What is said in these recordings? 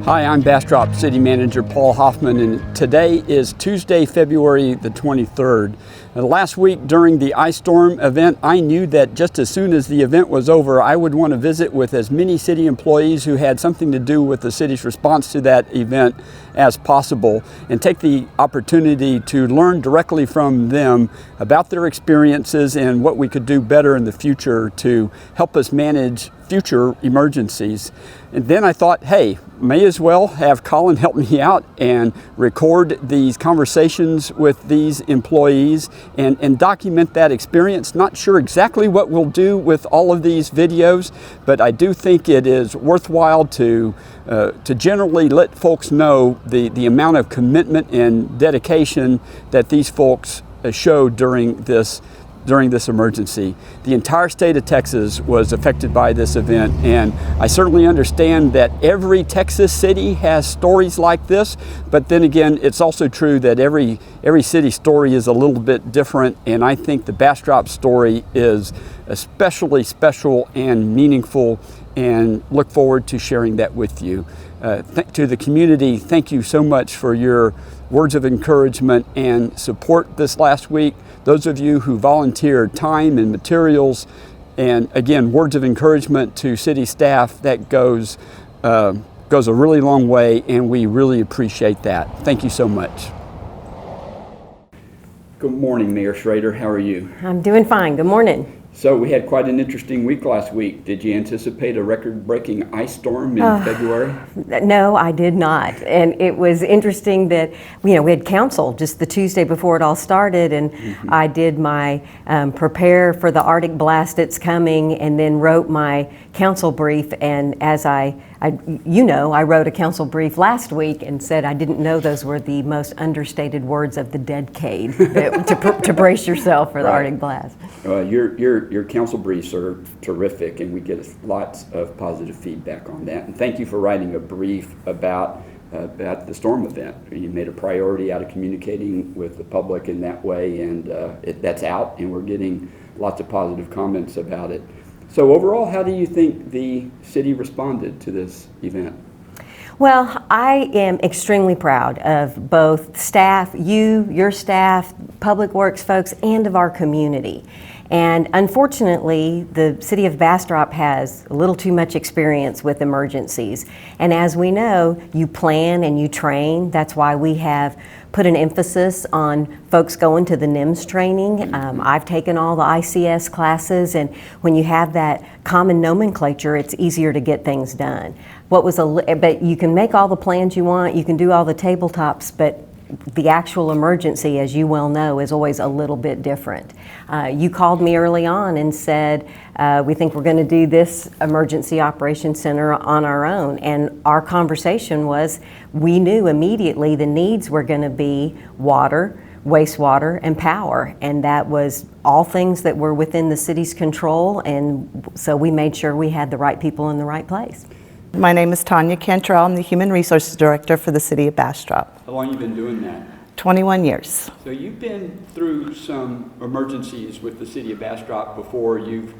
Hi, I'm Bastrop City Manager Paul Hoffman, and today is Tuesday, February the 23rd. Last week during the ice storm event, I knew that just as soon as the event was over, I would want to visit with as many city employees who had something to do with the city's response to that event as possible, and take the opportunity to learn directly from them about their experiences and what we could do better in the future to help us manage future emergencies. And then I thought, hey, may as well have Colin help me out and record these conversations with these employees and document that experience. Not sure exactly what we'll do with all of these videos, but I do think it is worthwhile to generally let folks know the amount of commitment and dedication that these folks showed during this emergency. The entire state of Texas was affected by this event, and I certainly understand that every Texas city has stories like this, but then again, it's also true that every city story is a little bit different, and I think the Bastrop story is especially special and meaningful, and look forward to sharing that with you. To the community, thank you so much for your words of encouragement and support this last week. Those of you who volunteered time and materials, and again, words of encouragement to city staff, that goes a really long way, and we really appreciate that. Thank you so much. Good morning, Mayor Schrader. How are you? I'm doing fine. Good morning. So we had quite an interesting week last week. Did you anticipate a record-breaking ice storm in February? No, I did not. And it was interesting that, we had council just the Tuesday before it all started, and I did my prepare for the Arctic blast that's coming, and then wrote my council brief. And as I wrote a council brief last week and said I didn't know those were the most understated words of the decade to brace yourself for the Arctic blast. Your council briefs are terrific, and we get lots of positive feedback on that. And thank you for writing a brief about the storm event. You made a priority out of communicating with the public in that way, and that's out, and we're getting lots of positive comments about it. So overall, how do you think the city responded to this event? Well, I am extremely proud of both staff, your staff, Public Works folks, and of our community. And unfortunately, the city of Bastrop has a little too much experience with emergencies. And as we know, you plan and you train. That's why we have put an emphasis on folks going to the NIMS training. I've taken all the ICS classes, and when you have that common nomenclature, it's easier to get things done. But you can make all the plans you want, you can do all the tabletops, but the actual emergency, as you well know, is always a little bit different. You called me early on and said, we think we're going to do this emergency operations center on our own. And our conversation was, we knew immediately the needs were going to be water, wastewater, and power. And that was all things that were within the city's control. And so we made sure we had the right people in the right place. My name is Tanya Cantrell. I'm the Human Resources Director for the City of Bastrop. How long have you been doing that? 21 years. So you've been through some emergencies with the City of Bastrop before. You've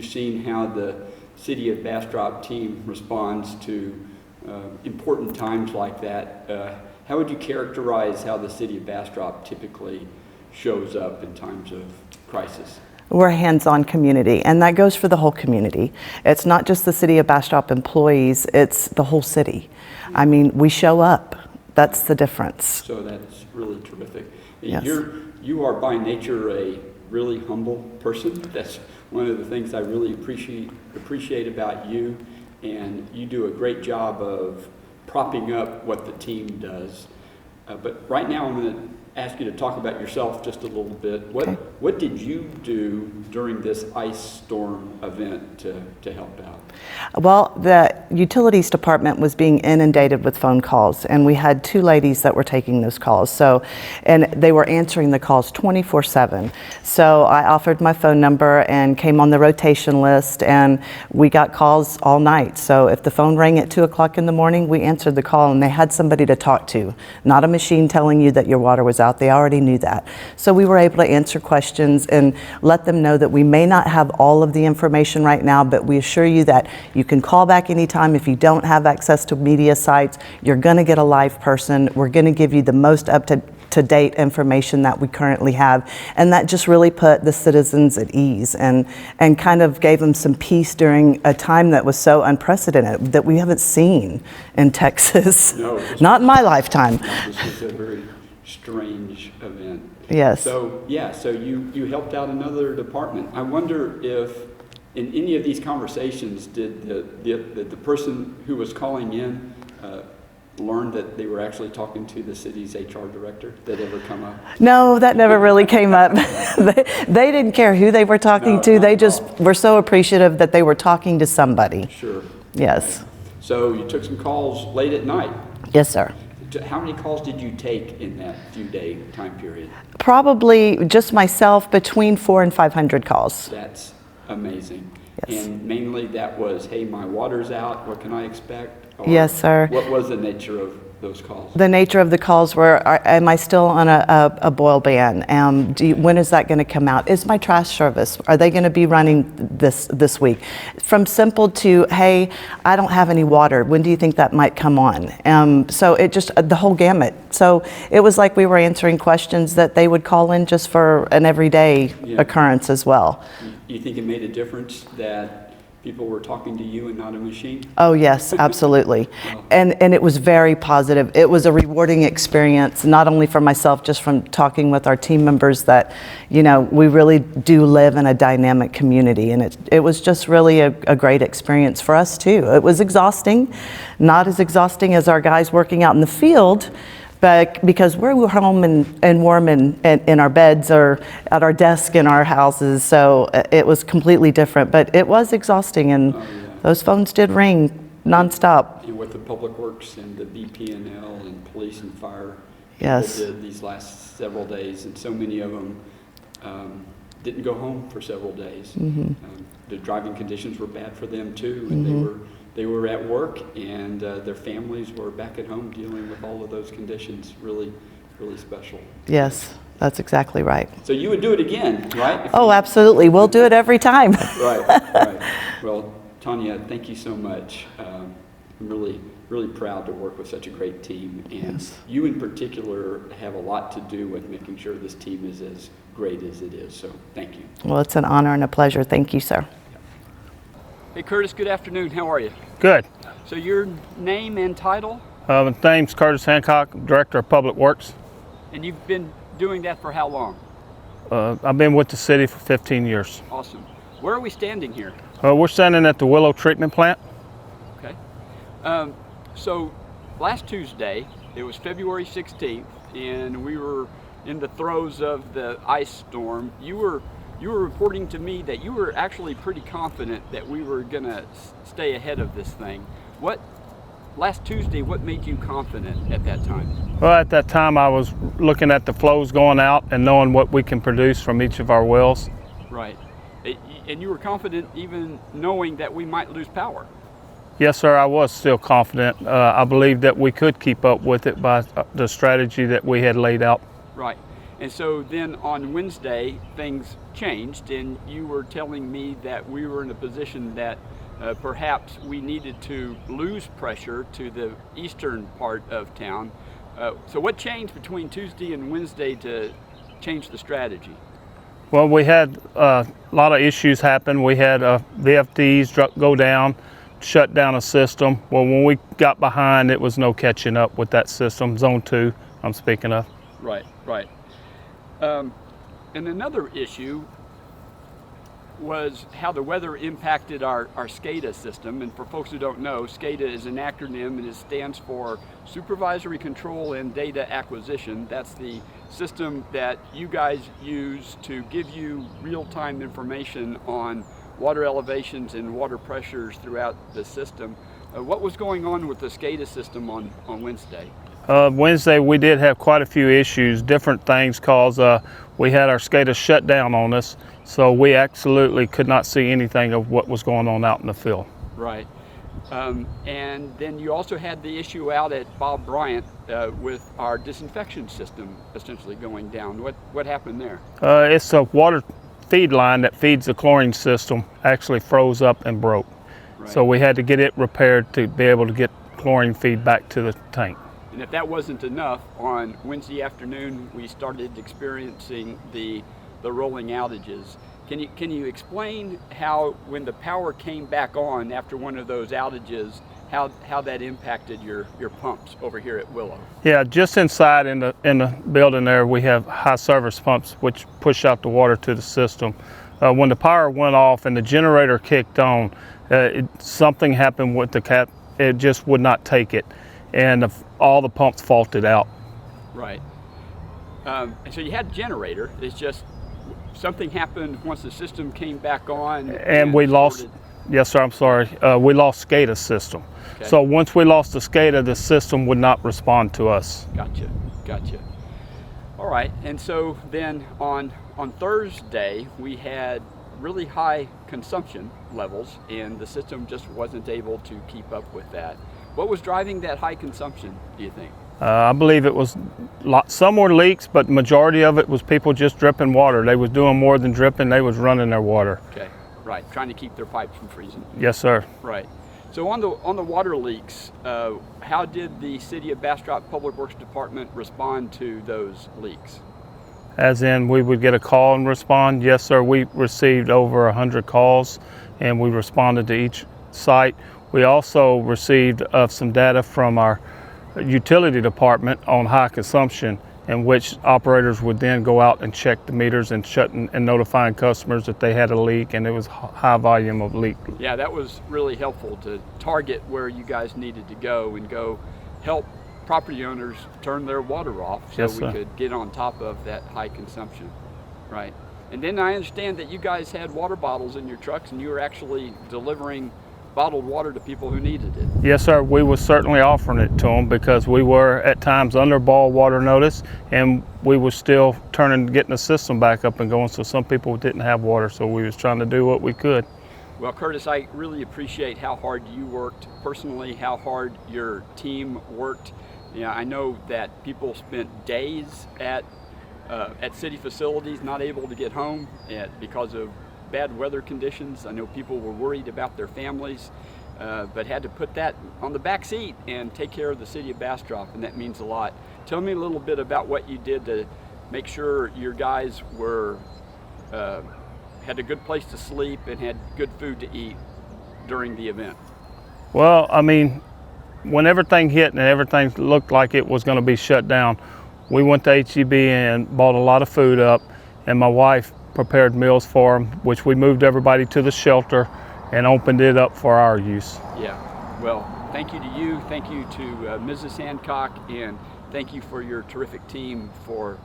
seen how the City of Bastrop team responds to important times like that. How would you characterize how the City of Bastrop typically shows up in times of crisis? We're a hands-on community, and that goes for the whole community. It's not just the City of Bastrop employees, it's the whole city. I mean, we show up. That's the difference. So that's really terrific. Yes. You are by nature a really humble person. That's one of the things I really appreciate about you, and you do a great job of propping up what the team does. But right now I'm going to ask you to talk about yourself just a little bit. What did you do during this ice storm event to help out? Well, the utilities department was being inundated with phone calls, and we had two ladies that were taking those calls. And they were answering the calls 24/7. So I offered my phone number and came on the rotation list, and we got calls all night. So if the phone rang at 2 o'clock in the morning, we answered the call, and they had somebody to talk to, not a machine telling you that your water was out. They already knew that. So we were able to answer questions and let them know that we may not have all of the information right now, but we assure you that you can call back anytime. If you don't have access to media sites, you're going to get a live person. We're going to give you the most up-to-date information that we currently have. And that just really put the citizens at ease and kind of gave them some peace during a time that was so unprecedented that we haven't seen in Texas. No, not in my lifetime. This was a very strange event. Yes. So, yeah, so you helped out another department. I wonder if in any of these conversations, did the person who was calling in learn that they were actually talking to the city's HR director? Did that ever come up? No, that never really came up. They didn't care who they were talking to. They just were so appreciative that they were talking to somebody. Sure. Yes. So you took some calls late at night. Yes, sir. How many calls did you take in that few-day time period? Probably just myself, between 400 and 500 calls. That's amazing. Yes. And mainly that was, hey, my water's out, what can I expect? Or Yes, sir. What was the nature of those calls? The nature of the calls were, am I still on a boil ban? When is that going to come out? Is my trash service, are they going to be running this week? From simple to, hey, I don't have any water. When do you think that might come on? So it just, the whole gamut. So it was like we were answering questions that they would call in just for an everyday occurrence as well. You think it made a difference that people were talking to you and not a machine? Oh yes, absolutely. And it was very positive. It was a rewarding experience, not only for myself, just from talking with our team members that, you know, we really do live in a dynamic community, and it was just really a great experience for us too. It was exhausting, not as exhausting as our guys working out in the field, but because we're home and warm in our beds or at our desk in our houses, so it was completely different. But it was exhausting, and those phones did ring nonstop. And with the Public Works and the BPNL and police and fire, Yes. people did these last several days, and so many of them didn't go home for several days. The driving conditions were bad for them too, and they were at work, and their families were back at home dealing with all of those conditions. Really, really special. Yes, that's exactly right. So you would do it again, right? Oh, absolutely. We'll do it every time. Right. Well, Tanya, thank you so much. I'm really, really proud to work with such a great team, and you in particular have a lot to do with making sure this team is as great as it is. So thank you. Well, it's an honor and a pleasure. Thank you, sir. Hey, Curtis, good afternoon. How are you? Good. So your name and title? My name's Curtis Hancock, Director of Public Works. And you've been doing that for how long? I've been with the city for 15 years. Awesome. Where are we standing here? We're standing at the Willow Treatment Plant. Okay. So last Tuesday, it was February 16th, and we were in the throes of the ice storm. You were reporting to me that you were actually pretty confident that we were going to stay ahead of this thing. Last Tuesday, what made you confident at that time? Well, at that time I was looking at the flows going out and knowing what we can produce from each of our wells. Right. And you were confident even knowing that we might lose power? Yes, sir, I was still confident. I believed that we could keep up with it by the strategy that we had laid out. Right. And so then on Wednesday, things changed, and you were telling me that we were in a position that perhaps we needed to lose pressure to the eastern part of town. So what changed between Tuesday and Wednesday to change the strategy? Well, we had a lot of issues happen. We had VFDs go down, shut down a system. Well, when we got behind, it was no catching up with that system, Zone 2 I'm speaking of. Right. And another issue was how the weather impacted our SCADA system. And for folks who don't know, SCADA is an acronym, and it stands for Supervisory Control and Data Acquisition. That's the system that you guys use to give you real-time information on water elevations and water pressures throughout the system. What was going on with the SCADA system on Wednesday? Wednesday we did have quite a few issues, different things, cause we had our SCADA shut down on us, so we absolutely could not see anything of what was going on out in the field. Right. And then you also had the issue out at Bob Bryant with our disinfection system essentially going down. What happened there? It's a water feed line that feeds the chlorine system actually froze up and broke. Right. So we had to get it repaired to be able to get chlorine feed back to the tank. And if that wasn't enough, on Wednesday afternoon we started experiencing the rolling outages. Can you explain how, when the power came back on after one of those outages, how that impacted your pumps over here at Willow? Yeah, just inside in the building there, we have high service pumps which push out the water to the system. When the power went off and the generator kicked on, something happened with the cap. It just would not take it, and all the pumps faulted out. Right. And so you had a generator. It's just something happened once the system came back on. And we lost. Yes, sir. I'm sorry. We lost SCADA system. Okay. So once we lost the SCADA, the system would not respond to us. Gotcha. All right. And so then on Thursday we had really high consumption levels, and the system just wasn't able to keep up with that. What was driving that high consumption, do you think? I believe it was some were leaks, but majority of it was people just dripping water. They was doing more than dripping; they was running their water. Okay, right, trying to keep their pipes from freezing. Yes, sir. Right. So on the water leaks, how did the City of Bastrop Public Works Department respond to those leaks? As in, we would get a call and respond. Yes, sir. We received over 100 calls, and we responded to each site. We also received some data from our utility department on high consumption, in which operators would then go out and check the meters and and notifying customers that they had a leak, and it was high volume of leak. Yeah, that was really helpful to target where you guys needed to go and go help property owners turn their water off so Yes, we sir. could get on top of that high consumption. Right. And then I understand that you guys had water bottles in your trucks and you were actually delivering bottled water to people who needed it. Yes, sir. We were certainly offering it to them because we were at times under boil water notice, and we were still getting the system back up and going. So some people didn't have water, so we was trying to do what we could. Well, Curtis, I really appreciate how hard you worked personally, how hard your team worked. Yeah, I know that people spent days at city facilities not able to get home because of bad weather conditions. I know people were worried about their families, but had to put that on the back seat and take care of the city of Bastrop, and that means a lot. Tell me a little bit about what you did to make sure your guys had a good place to sleep and had good food to eat during the event. Well, I mean, when everything hit and everything looked like it was going to be shut down, we went to HEB and bought a lot of food up, and my wife prepared meals for them, which we moved everybody to the shelter and opened it up for our use. Yeah, well, thank you to you, thank you to Mrs. Hancock, and thank you for your terrific team for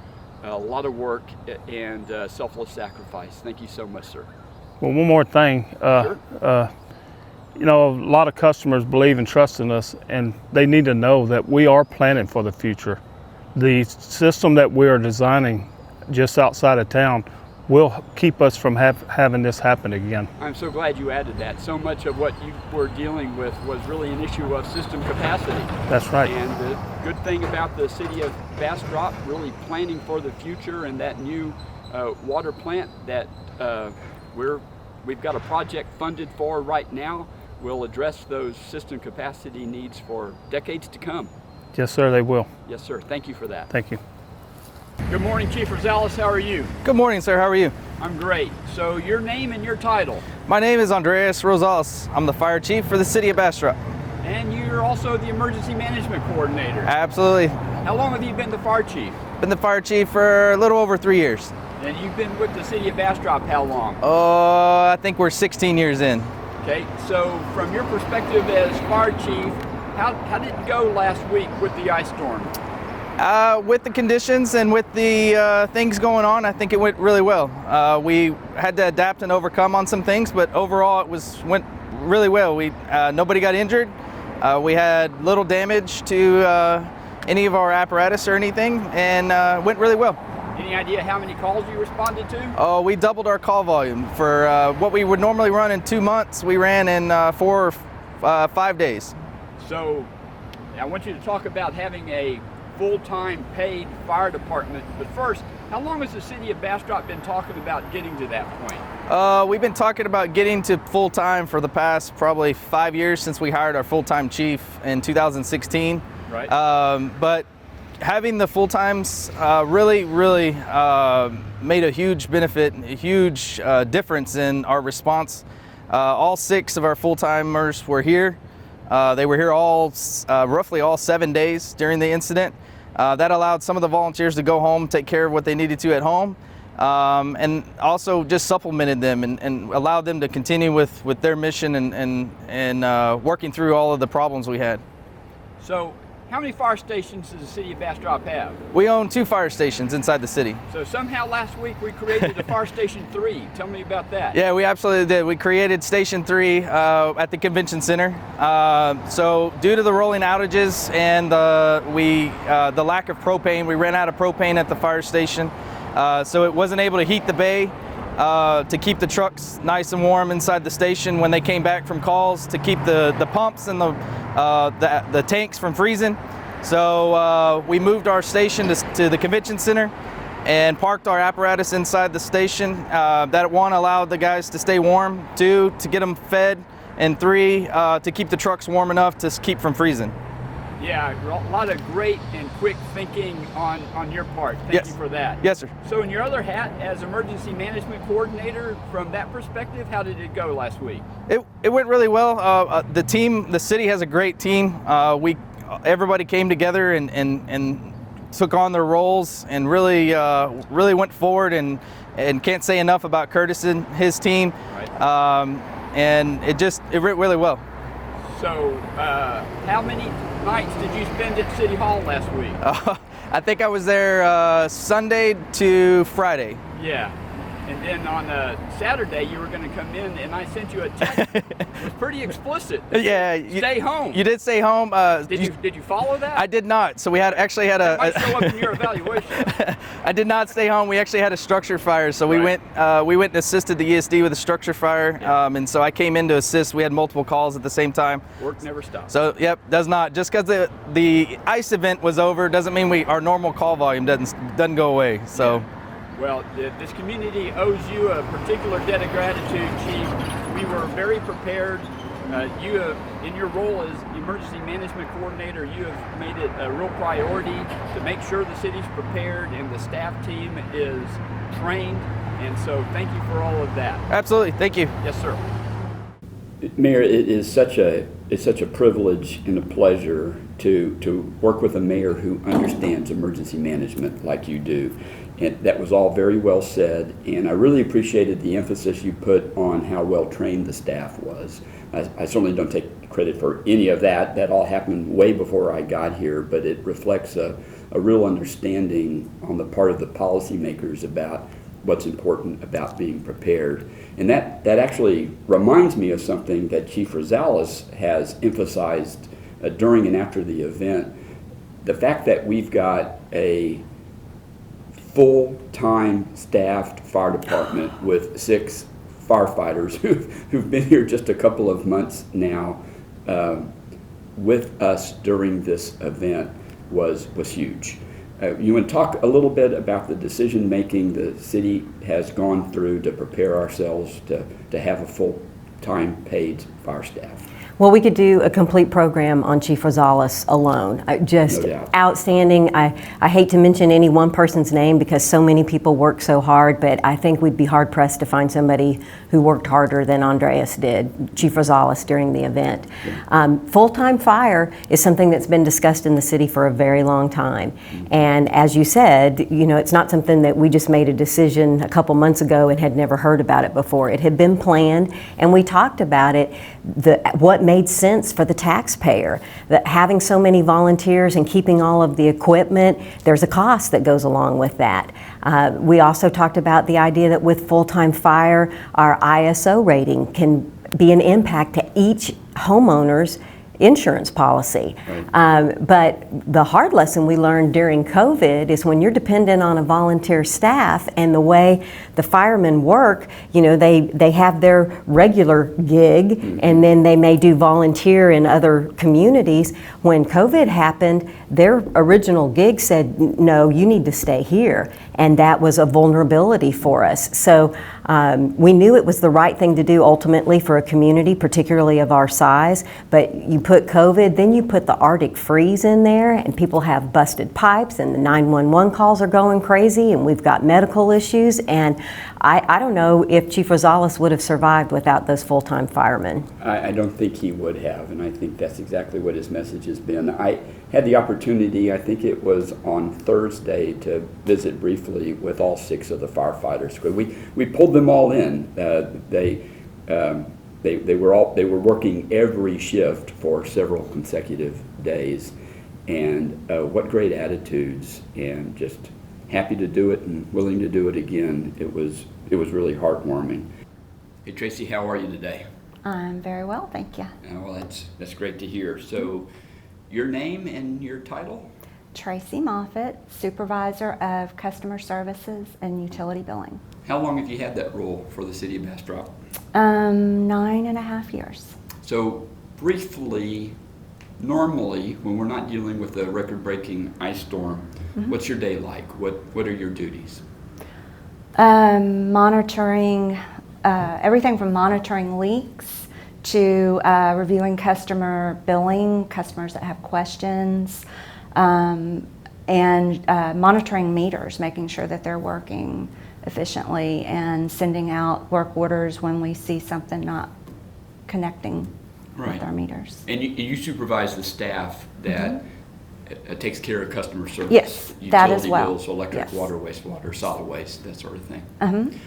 a lot of work and selfless sacrifice. Thank you so much, sir. Well, one more thing. Sure. You know, a lot of customers believe and trust in us, and they need to know that we are planning for the future. The system that we are designing just outside of town will keep us from having this happen again. I'm so glad you added that. So much of what you were dealing with was really an issue of system capacity. That's right. And the good thing about the city of Bastrop really planning for the future and that new water plant that we've got a project funded for right now will address those system capacity needs for decades to come. Yes, sir, they will. Yes, sir. Thank you for that. Thank you. Good morning, Chief Rosales. How are you? Good morning, sir. How are you? I'm great. So your name and your title? My name is Andreas Rosales. I'm the fire chief for the city of Bastrop. And you're also the emergency management coordinator. Absolutely. How long have you been the fire chief? Been the fire chief for a little over 3 years. And you've been with the city of Bastrop how long? I think we're 16 years in. Okay, so from your perspective as fire chief, how did it go last week with the ice storm? With the conditions and with the things going on, I think it went really well. We had to adapt and overcome on some things, but overall it went really well. Nobody got injured. We had little damage to any of our apparatus or anything, and went really well. Any idea how many calls you responded to? We doubled our call volume. For what we would normally run in 2 months, we ran in 4 5 days. So I want you to talk about having a full-time paid fire department, but first, how long has the city of Bastrop been talking about getting to that point? We've been talking about getting to full-time for the past probably 5 years since we hired our full-time chief in 2016. Right. But having the full-times really made a huge benefit, a huge difference in our response. All 6 of our full-timers were here. They were here roughly all 7 days during the incident. That allowed some of the volunteers to go home, take care of what they needed to at home, and also just supplemented them and allowed them to continue with their mission and working through all of the problems we had. So how many fire stations does the city of Bastrop have? We own 2 fire stations inside the city. So somehow last week we created the Fire Station 3. Tell me about that. Yeah, we absolutely did. We created Station 3 at the convention center. So due to the rolling outages and the lack of propane, we ran out of propane at the fire station. So it wasn't able to heat the bay to keep the trucks nice and warm inside the station when they came back from calls, to keep the pumps and the tanks from freezing. So we moved our station to the convention center and parked our apparatus inside the station. That, 1, allowed the guys to stay warm, 2, to get them fed, and 3, to keep the trucks warm enough to keep from freezing. Yeah, a lot of great and quick thinking on your part. Thank you for that. Yes, sir. So in your other hat as emergency management coordinator, from that perspective, how did it go last week? It went really well. The city has a great team. Everybody came together and took on their roles and really went forward, and can't say enough about Curtis and his team. Right. And it went really well. So how many nights did you spend at City Hall last week? I think I was there Sunday to Friday. Yeah. And then on Saturday, you were going to come in, and I sent you a text. It was pretty explicit. Yeah. Stay home. You did stay home. Did you follow that? I did not. So we actually had That might show up in your evaluation. I did not stay home. We actually had a structure fire. So we went and assisted the ESD with a structure fire. Yeah. And so I came in to assist. We had multiple calls at the same time. Work never stops. So, yep, does not. Just because the ice event was over doesn't mean our normal call volume doesn't go away. So. Yeah. Well, this community owes you a particular debt of gratitude, Chief. We were very prepared. You have, in your role as emergency management coordinator, you have made it a real priority to make sure the city's prepared and the staff team is trained. And so thank you for all of that. Absolutely. Thank you. Yes, sir. Mayor, it's such a privilege and a pleasure to work with a mayor who understands emergency management like you do. And that was all very well said, and I really appreciated the emphasis you put on how well trained the staff was. I certainly don't take credit for any of that. That all happened way before I got here, but it reflects a real understanding on the part of the policymakers about what's important about being prepared. And that actually reminds me of something that Chief Rosales has emphasized during and after the event. The fact that we've got a full-time staffed fire department with 6 firefighters who've been here just a couple of months now with us during this event was huge. You want to talk a little bit about the decision making the city has gone through to prepare ourselves to have a full-time paid fire staff? Well, we could do a complete program on Chief Rosales alone. Just No doubt. outstanding. I hate to mention any one person's name because so many people work so hard, but I think we'd be hard pressed to find somebody who worked harder than Andreas did, Chief Rosales, during the event. Full-time fire is something that's been discussed in the city for a very long time. And as you said, it's not something that we just made a decision a couple months ago and had never heard about it before. It had been planned, and we talked about it, what made sense for the taxpayer. That having so many volunteers and keeping all of the equipment, there's a cost that goes along with that. We also talked about the idea that with full-time fire, our ISO rating can be an impact to each homeowner's insurance policy. Right. But the hard lesson we learned during COVID is when you're dependent on a volunteer staff and the way the firemen work, you know, they have their regular gig and then they may do volunteer in other communities. When COVID happened, their original gig said, no, you need to stay here. And that was a vulnerability for us. So we knew it was the right thing to do ultimately for a community, particularly of our size. But you put COVID, then you put the Arctic freeze in there, and people have busted pipes, and the 911 calls are going crazy, and we've got medical issues. And I don't know if Chief Rosales would have survived without those full-time firemen. I don't think he would have, and I think that's exactly what his message has been. I had the opportunity, I think it was on Thursday, to visit briefly with all 6 of the firefighters. We pulled them all in. They were working every shift for several consecutive days, and what great attitudes, and just happy to do it and willing to do it again. It was really heartwarming. Hey Tracy, how are you today? I'm very well, thank you. Well, that's great to hear. So, your name and your title? Tracy Moffitt, Supervisor of Customer Services and Utility Billing. How long have you had that role for the city of Bastrop? 9.5 years. So, briefly, normally, when we're not dealing with a record-breaking ice storm, what's your day like? What are your duties? Monitoring, everything from monitoring leaks to reviewing customer billing, customers that have questions, and monitoring meters, making sure that they're working efficiently, and sending out work orders when we see something not connecting with our meters. And you supervise the staff that takes care of customer service. Yes, that as well. Utility bills, electric, Yes. water, wastewater, solid waste, that sort of thing.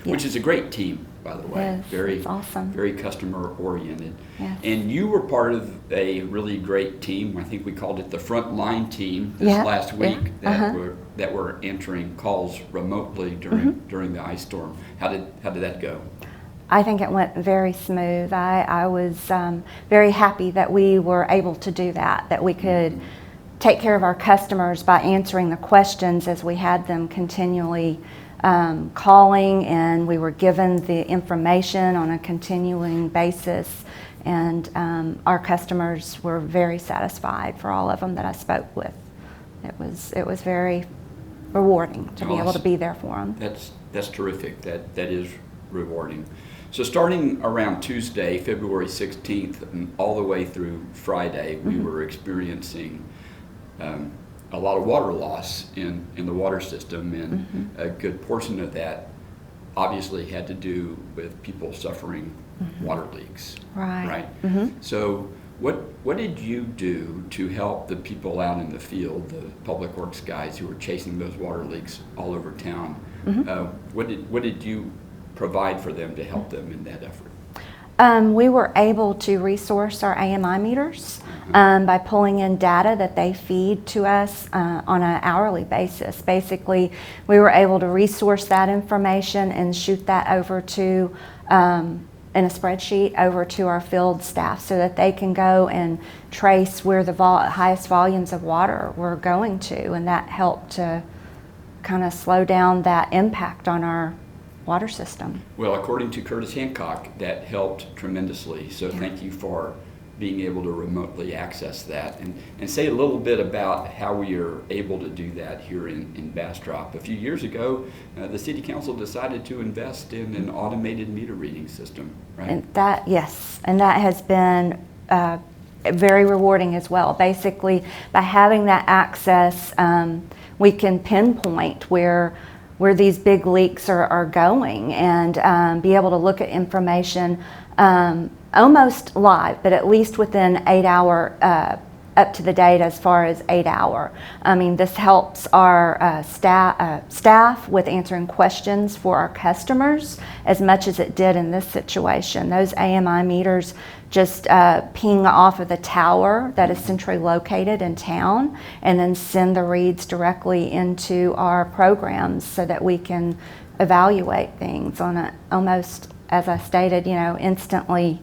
Which Yes. is a great team, by the way. Yes, it's awesome. Very customer oriented. Yes. And you were part of a really great team. I think we called it the front line team this Yeah, last week yeah. that were answering calls remotely during the ice storm. How did that go? I think it went very smooth. I was very happy that we were able to do that we could take care of our customers by answering the questions as we had them continually calling, and we were given the information on a continuing basis, and our customers were very satisfied for all of them that I spoke with. It was very rewarding to be able to be there for them. That's terrific. That is rewarding. So starting around Tuesday, February 16th, and all the way through Friday, we were experiencing a lot of water loss in the water system, and a good portion of that obviously had to do with people suffering water leaks. Right. So what did you do to help the people out in the field, the public works guys who were chasing those water leaks all over town? What did you provide for them to help them in that effort? We were able to resource our AMI meters by pulling in data that they feed to us on an hourly basis. Basically, we were able to resource that information and shoot that over to, in a spreadsheet, over to our field staff so that they can go and trace where the highest volumes of water were going to, and that helped to kind of slow down that impact on our water system. Well, according to Curtis Hancock, that helped tremendously. So thank you for being able to remotely access that, and say a little bit about how we are able to do that here in Bastrop. A few years ago, the City Council decided to invest in an automated meter reading system, right? And that has been very rewarding as well. Basically, by having that access, we can pinpoint where these big leaks are going, and be able to look at information almost live, but at least within 8 hour, up to the date as far as 8 hour. I mean, this helps our staff with answering questions for our customers as much as it did in this situation. Those AMI meters just ping off of the tower that is centrally located in town, and then send the reads directly into our programs so that we can evaluate things on almost, as I stated, instantly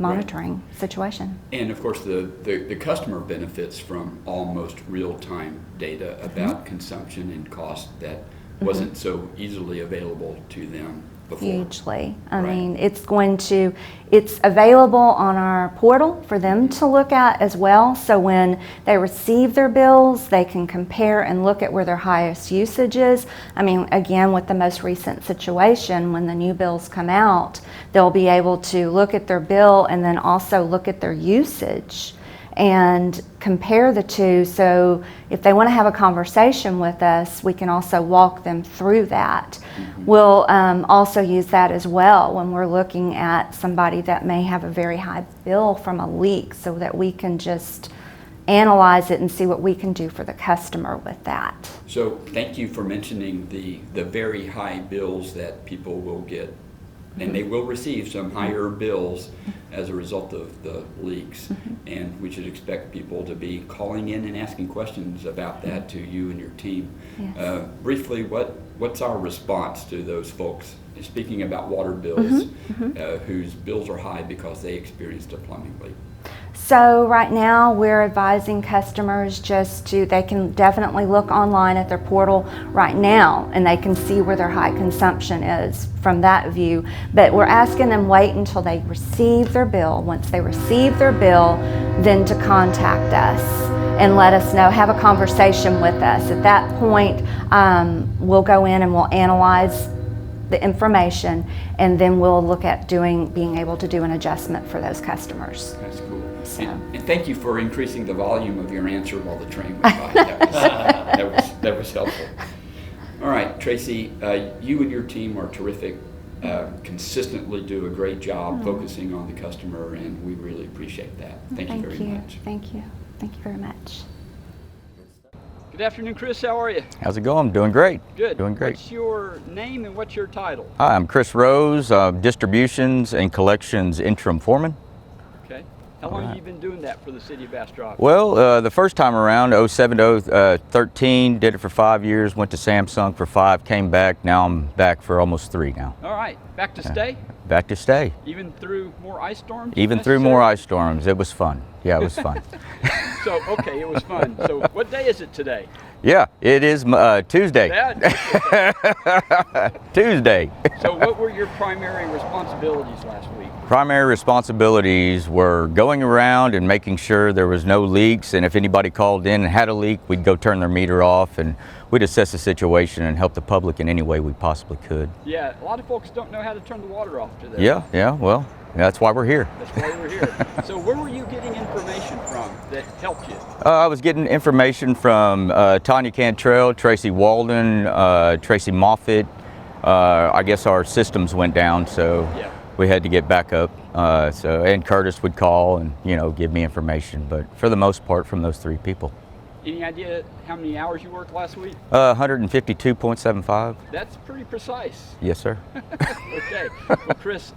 monitoring situation. And of course, the customer benefits from almost real-time data about consumption and cost that wasn't so easily available to them before. Hugely. I Right. mean, it's available on our portal for them to look at as well. So when they receive their bills, they can compare and look at where their highest usage is. I mean, again, with the most recent situation, when the new bills come out, they'll be able to look at their bill and then also look at their usage and compare the two. So if they want to have a conversation with us, we can also walk them through that. We'll also use that as well when we're looking at somebody that may have a very high bill from a leak, so that we can just analyze it and see what we can do for the customer with that. So thank you for mentioning the very high bills that people will get, and they will receive some higher bills as a result of the leaks. And we should expect people to be calling in and asking questions about that to you and your team. Yes. Briefly, what's our response to those folks? Speaking about water bills, whose bills are high because they experienced a plumbing leak. So right now we're advising customers they can definitely look online at their portal right now and they can see where their high consumption is from that view. But we're asking them wait until they receive their bill. Once they receive their bill, then to contact us and let us know, have a conversation with us. At that point, we'll go in and we'll analyze the information, and then we'll look at being able to do an adjustment for those customers. That's cool. So. And thank you for increasing the volume of your answer while the train went by. That was helpful. All right, Tracy, you and your team are terrific. Consistently do a great job focusing on the customer, and we really appreciate that. Thank you very much. Thank you. Thank you very much. Good afternoon, Chris. How are you? How's it going? Doing great. Good. Doing great. What's your name and what's your title? Hi, I'm Chris Rose, Distributions and Collections Interim Foreman. Okay. How long have you been doing that for the city of Bastrop? Well, the first time around, 07 to 13, did it for 5 years, went to Samsung for 5, came back. Now I'm back for almost 3 now. All right. Back to stay? Back to stay. Even through more ice storms? Even through more ice storms. It was fun. Yeah, it was fun. So, okay, it was fun. So, what day is it today? Yeah, it is Tuesday. Tuesday. So, what were your primary responsibilities last week? Primary responsibilities were going around and making sure there was no leaks, and if anybody called in and had a leak, we'd go turn their meter off and we'd assess the situation and help the public in any way we possibly could. Yeah, a lot of folks don't know how to turn the water off today. Yeah, well, that's why we're here. That's why we're here. So where were you getting information from that helped you? I was getting information from Tanya Cantrell, Tracy Walden, Tracy Moffitt. I guess our systems went down, so we had to get back up. And Curtis would call and give me information, but for the most part from those 3 people. Any idea how many hours you worked last week? 152.75. That's pretty precise. Yes, sir. Okay. Well, Chris,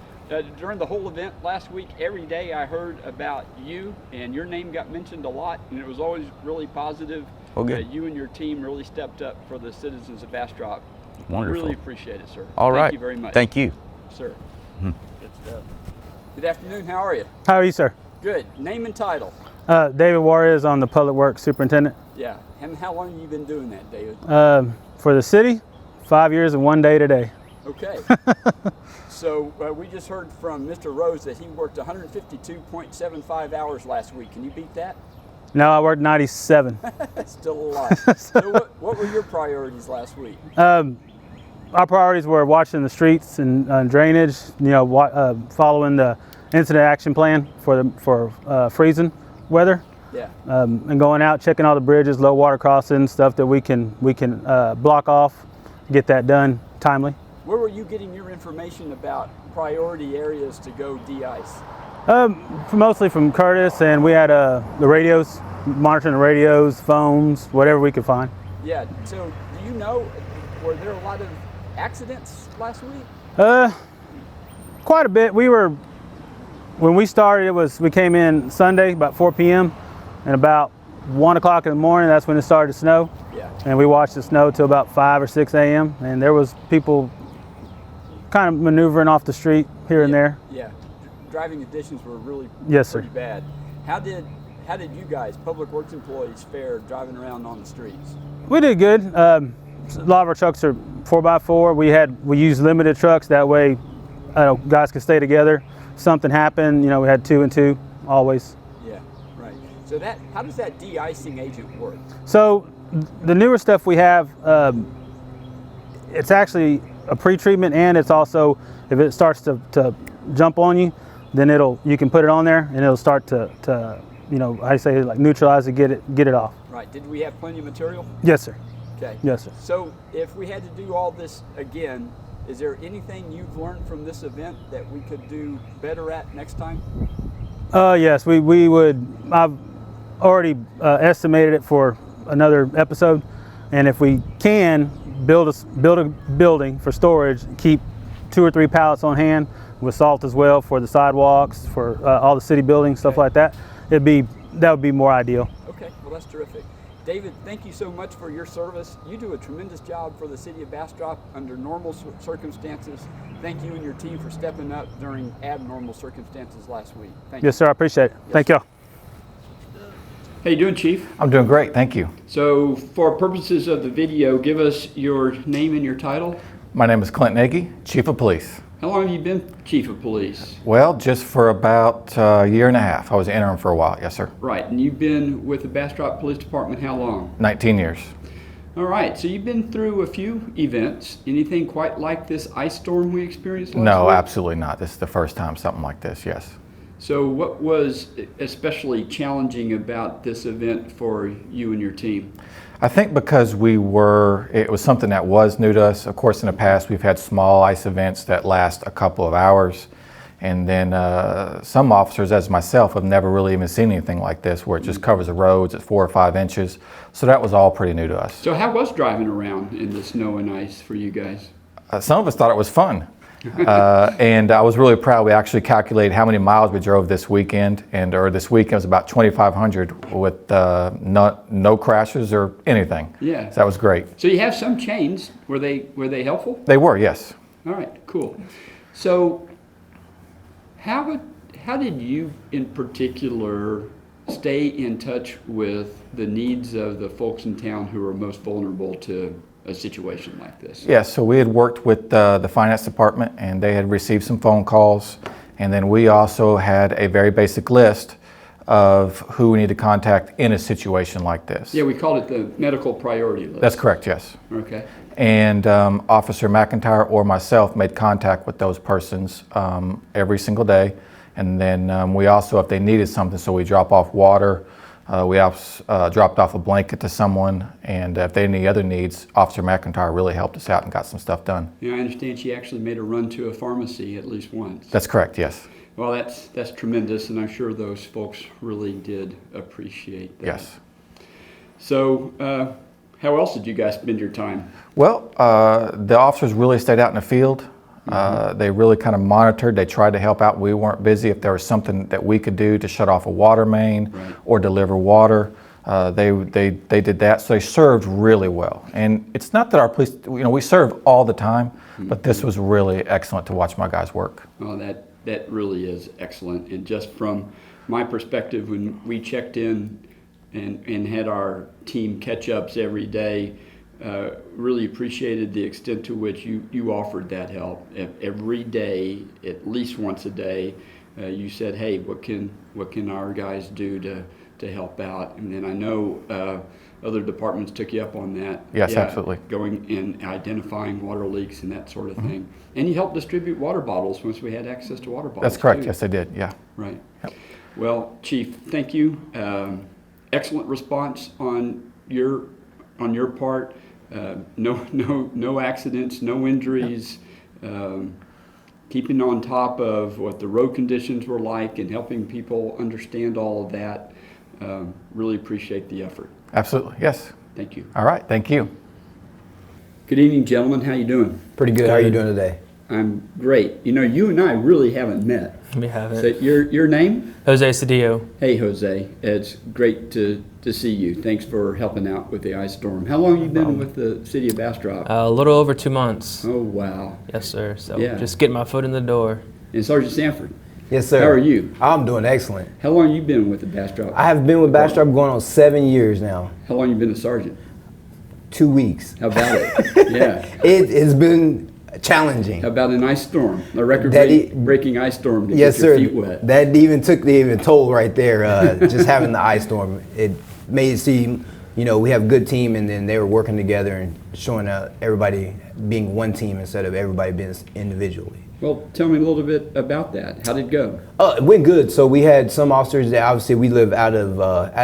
during the whole event last week, every day I heard about you, and your name got mentioned a lot, and it was always really positive. Oh, good. You and your team really stepped up for the citizens of Bastrop. Wonderful. Really appreciate it, sir. All right. Thank you very much. Thank you. Sir. Good stuff. Good afternoon. How are you? How are you, sir? Good. Name and title. David Juarez, on the Public Works Superintendent. Yeah. And how long have you been doing that, David? For the city, 5 years and 1 day today. Okay. So we just heard from Mr. Rose that he worked 152.75 hours last week. Can you beat that? No, I worked 97. Still a lot. So what were your priorities last week? Our priorities were watching the streets and drainage, following the incident action plan for freezing weather. Yeah. And going out, checking all the bridges, low water crossings, stuff that we can block off, get that done timely. Where were you getting your information about priority areas to go de-ice? Mostly from Curtis, and we had the radios, monitoring the radios, phones, whatever we could find. Yeah. So do you know, were there a lot of accidents last week? Quite a bit. When we started, we came in Sunday about 4 p.m. and about 1 o'clock in the morning, that's when it started to snow. Yeah. And we watched the snow till about 5 or 6 a.m. and there was people kind of maneuvering off the street here and there. Yeah. driving conditions were really Yes, sir. pretty bad. How did you guys, Public Works employees, fare driving around on the streets? We did good. A lot of our trucks are 4x4. We use limited trucks. That way, guys can stay together. Something happened, we had 2 and 2 always. Yeah, right. So how does that de-icing agent work? So the newer stuff we have, it's actually a pre-treatment, and it's also, if it starts to jump on you, then you can put it on there and it'll start to I say, like, neutralize it, get it off. Right. Did we have plenty of material? Yes, sir. Okay. Yes, sir. So if we had to do all this again, is there anything you've learned from this event that we could do better at next time? Yes, we would. I've already estimated it for another episode, and if we can build a building for storage, keep 2 or 3 pallets on hand with salt as well for the sidewalks, for all the city buildings, stuff like that. That would be more ideal. Okay, well, that's terrific. David, thank you so much for your service. You do a tremendous job for the city of Bastrop under normal circumstances. Thank you and your team for stepping up during abnormal circumstances last week. Thank you. Yes, sir, I appreciate it. Thank y'all. How you doing, Chief? I'm doing great, thank you. So for purposes of the video, give us your name and your title. My name is Clint Nagy, Chief of Police. How long have you been Chief of Police? Well, just for about a year and a half. I was interim for a while, yes sir. Right, and you've been with the Bastrop Police Department how long? 19 years. All right, so you've been through a few events. Anything quite like this ice storm we experienced last No, week? absolutely not. This is the first time something like this, yes. So what was especially challenging about this event for you and your team? I think because it was something that was new to us. Of course, in the past, we've had small ice events that last a couple of hours. And then some officers, as myself, have never really even seen anything like this, where it just covers the roads at 4 or 5 inches. So that was all pretty new to us. So how was driving around in the snow and ice for you guys? Some of us thought it was fun. And I was really proud. We actually calculated how many miles we drove this weekend, or this weekend was about 2,500 with no crashes or anything. Yeah. So that was great. So you have some chains. Were they helpful? They were, yes. All right, cool. So how did you in particular stay in touch with the needs of the folks in town who are most vulnerable to a situation like this? Yes, so we had worked with the finance department, and they had received some phone calls, and then we also had a very basic list of who we need to contact in a situation like this. Yeah, we called it the medical priority list. That's correct, yes. Okay. And Officer McIntyre or myself made contact with those persons every single day, and then we also, if they needed something, so we drop off water, we dropped off a blanket to someone, and if they had any other needs, Officer McIntyre really helped us out and got some stuff done. Yeah, I understand she actually made a run to a pharmacy at least once. That's correct, yes. Well, that's tremendous, and I'm sure those folks really did appreciate that. Yes. So, how else did you guys spend your time? Well, the officers really stayed out in the field. They really kind of monitored. They tried to help out. We weren't busy. If there was something that we could do to shut off a water main or deliver water, they did that. So they served really well. And it's not that our police, we serve all the time, but this was really excellent to watch my guys work. Oh, that really is excellent. And just from my perspective, when we checked in and had our team catch-ups every day, really appreciated the extent to which you offered that help. Every day, at least once a day, you said, hey, what can our guys do to help out? And then I know other departments took you up on that. Yes, absolutely. Going and identifying water leaks and that sort of thing. And you helped distribute water bottles once we had access to water bottles. That's correct. Too. Yes, I did. Yeah. Right. Yep. Well, Chief, thank you. Excellent response on your part. No accidents, no injuries. Keeping on top of what the road conditions were like and helping people understand all of that. Really appreciate the effort. Absolutely. Yes. Thank you. All right. Thank you. Good evening, gentlemen. How you doing? Pretty good. How are you doing today? I'm great. You and I really haven't met. We haven't. So your name? Jose Cedillo. Hey, Jose. It's great to see you. Thanks for helping out with the ice storm. How long have you been with the city of Bastrop? A little over 2 months. Oh, wow. Yes, sir. So Yeah. just getting my foot in the door. And Sergeant Sanford? Yes, sir. How are you? I'm doing excellent. How long have you been with the Bastrop? I have been with Bastrop going on 7 years now. How long have you been a sergeant? 2 weeks. How about it? Yeah. It has been challenging. How about an ice storm? A record-breaking ice storm to Yes, get your sir. feet wet. That even took the toll right there. Just having the ice storm, it made it seem, we have a good team, and then they were working together and showing everybody being one team instead of everybody being individually. Well, tell me a little bit about that. How did it go? It went good. So we had some officers that obviously we live out of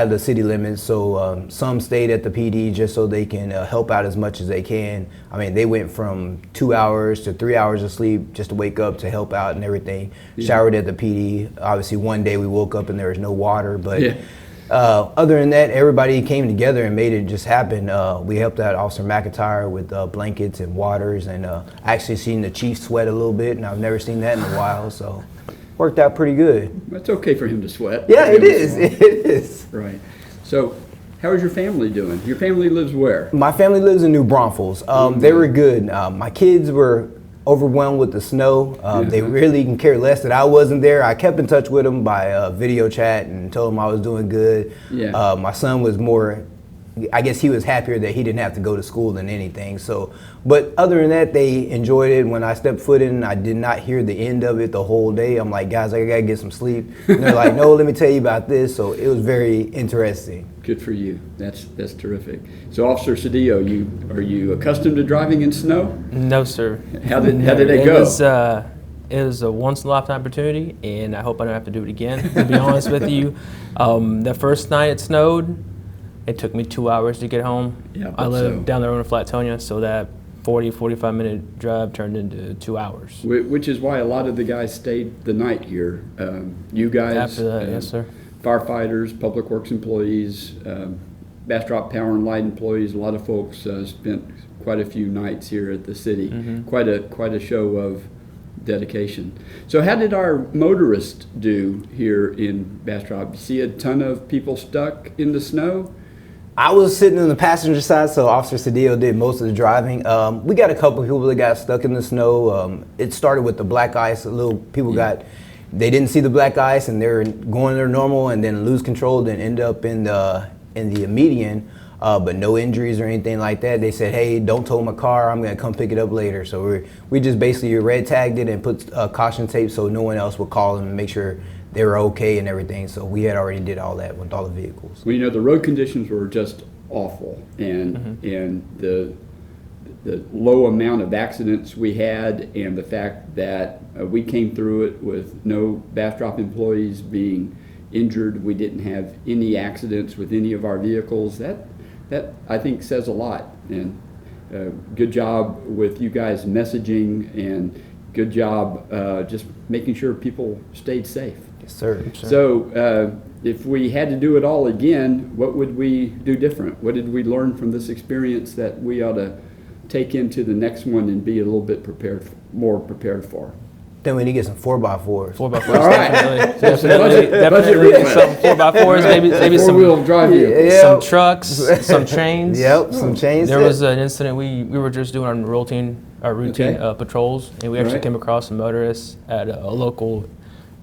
the city limits. So some stayed at the PD just so they can help out as much as they can. I mean, they went from 2 hours to 3 hours of sleep just to wake up to help out and everything. Yeah. Showered at the PD. Obviously, one day we woke up and there was no water, but. Yeah. Other than that, everybody came together and made it just happen. We helped out Officer McIntyre with blankets and waters, and actually seen the chief sweat a little bit, and I've never seen that in a while, so worked out pretty good. It's okay for him to sweat. Yeah, it is. It is. Right. So, how is your family doing? Your family lives where? My family lives in New Braunfels. They were good. My kids were overwhelmed with the snow. They really can care less that I wasn't there. I kept in touch with them by video chat and told them I was doing good. Yeah. My son was more, I guess he was happier that he didn't have to go to school than anything. So, but other than that, they enjoyed it. When I stepped foot in, I did not hear the end of it the whole day. I'm like, guys, I gotta get some sleep. And they're like, no, let me tell you about this. So it was very interesting. Good for you. That's terrific. So, Officer Cedillo, are you accustomed to driving in snow? No, sir. How did it go? It was a once in a lifetime opportunity, and I hope I don't have to do it again. To be honest with you, the first night it snowed, it took me 2 hours to get home. Yeah, I live down the road in Flatonia, so that 45 minute drive turned into 2 hours. Which is why a lot of the guys stayed the night here. You guys, after that, yes, sir. Firefighters, public works employees, Bastrop Power and Light employees. A lot of folks spent quite a few nights here at the city. Mm-hmm. Quite a show of dedication. So, how did our motorists do here in Bastrop? You see a ton of people stuck in the snow? I was sitting on the passenger side, so Officer Cedillo did most of the driving. We got a couple people that got stuck in the snow. It started with the black ice. They didn't see the black ice, and they're going their normal, and then lose control, then end up in the median, but no injuries or anything like that. They said, hey, don't tow my car, I'm gonna come pick it up later. So we just basically red tagged it and put caution tape so no one else would call them and make sure they were okay and everything. So we had already did all that with all the vehicles. Well, the road conditions were just awful, and the low amount of accidents we had, and the fact that we came through it with no Bastrop employees being injured. We didn't have any accidents with any of our vehicles. That I think says a lot. And good job with you guys messaging, and good job just making sure people stayed safe. Yes, sir. So if we had to do it all again, what would we do different? What did we learn from this experience that we ought to take into the next one and be a little bit more prepared for? Then we need to get some 4x4s. 4x4s, all right. definitely some 4x4s, maybe some four-wheel drive vehicles. Some trucks, some chains. Yep, some chains. There was an incident we were just doing our routine patrols, and we actually came across a motorist at a local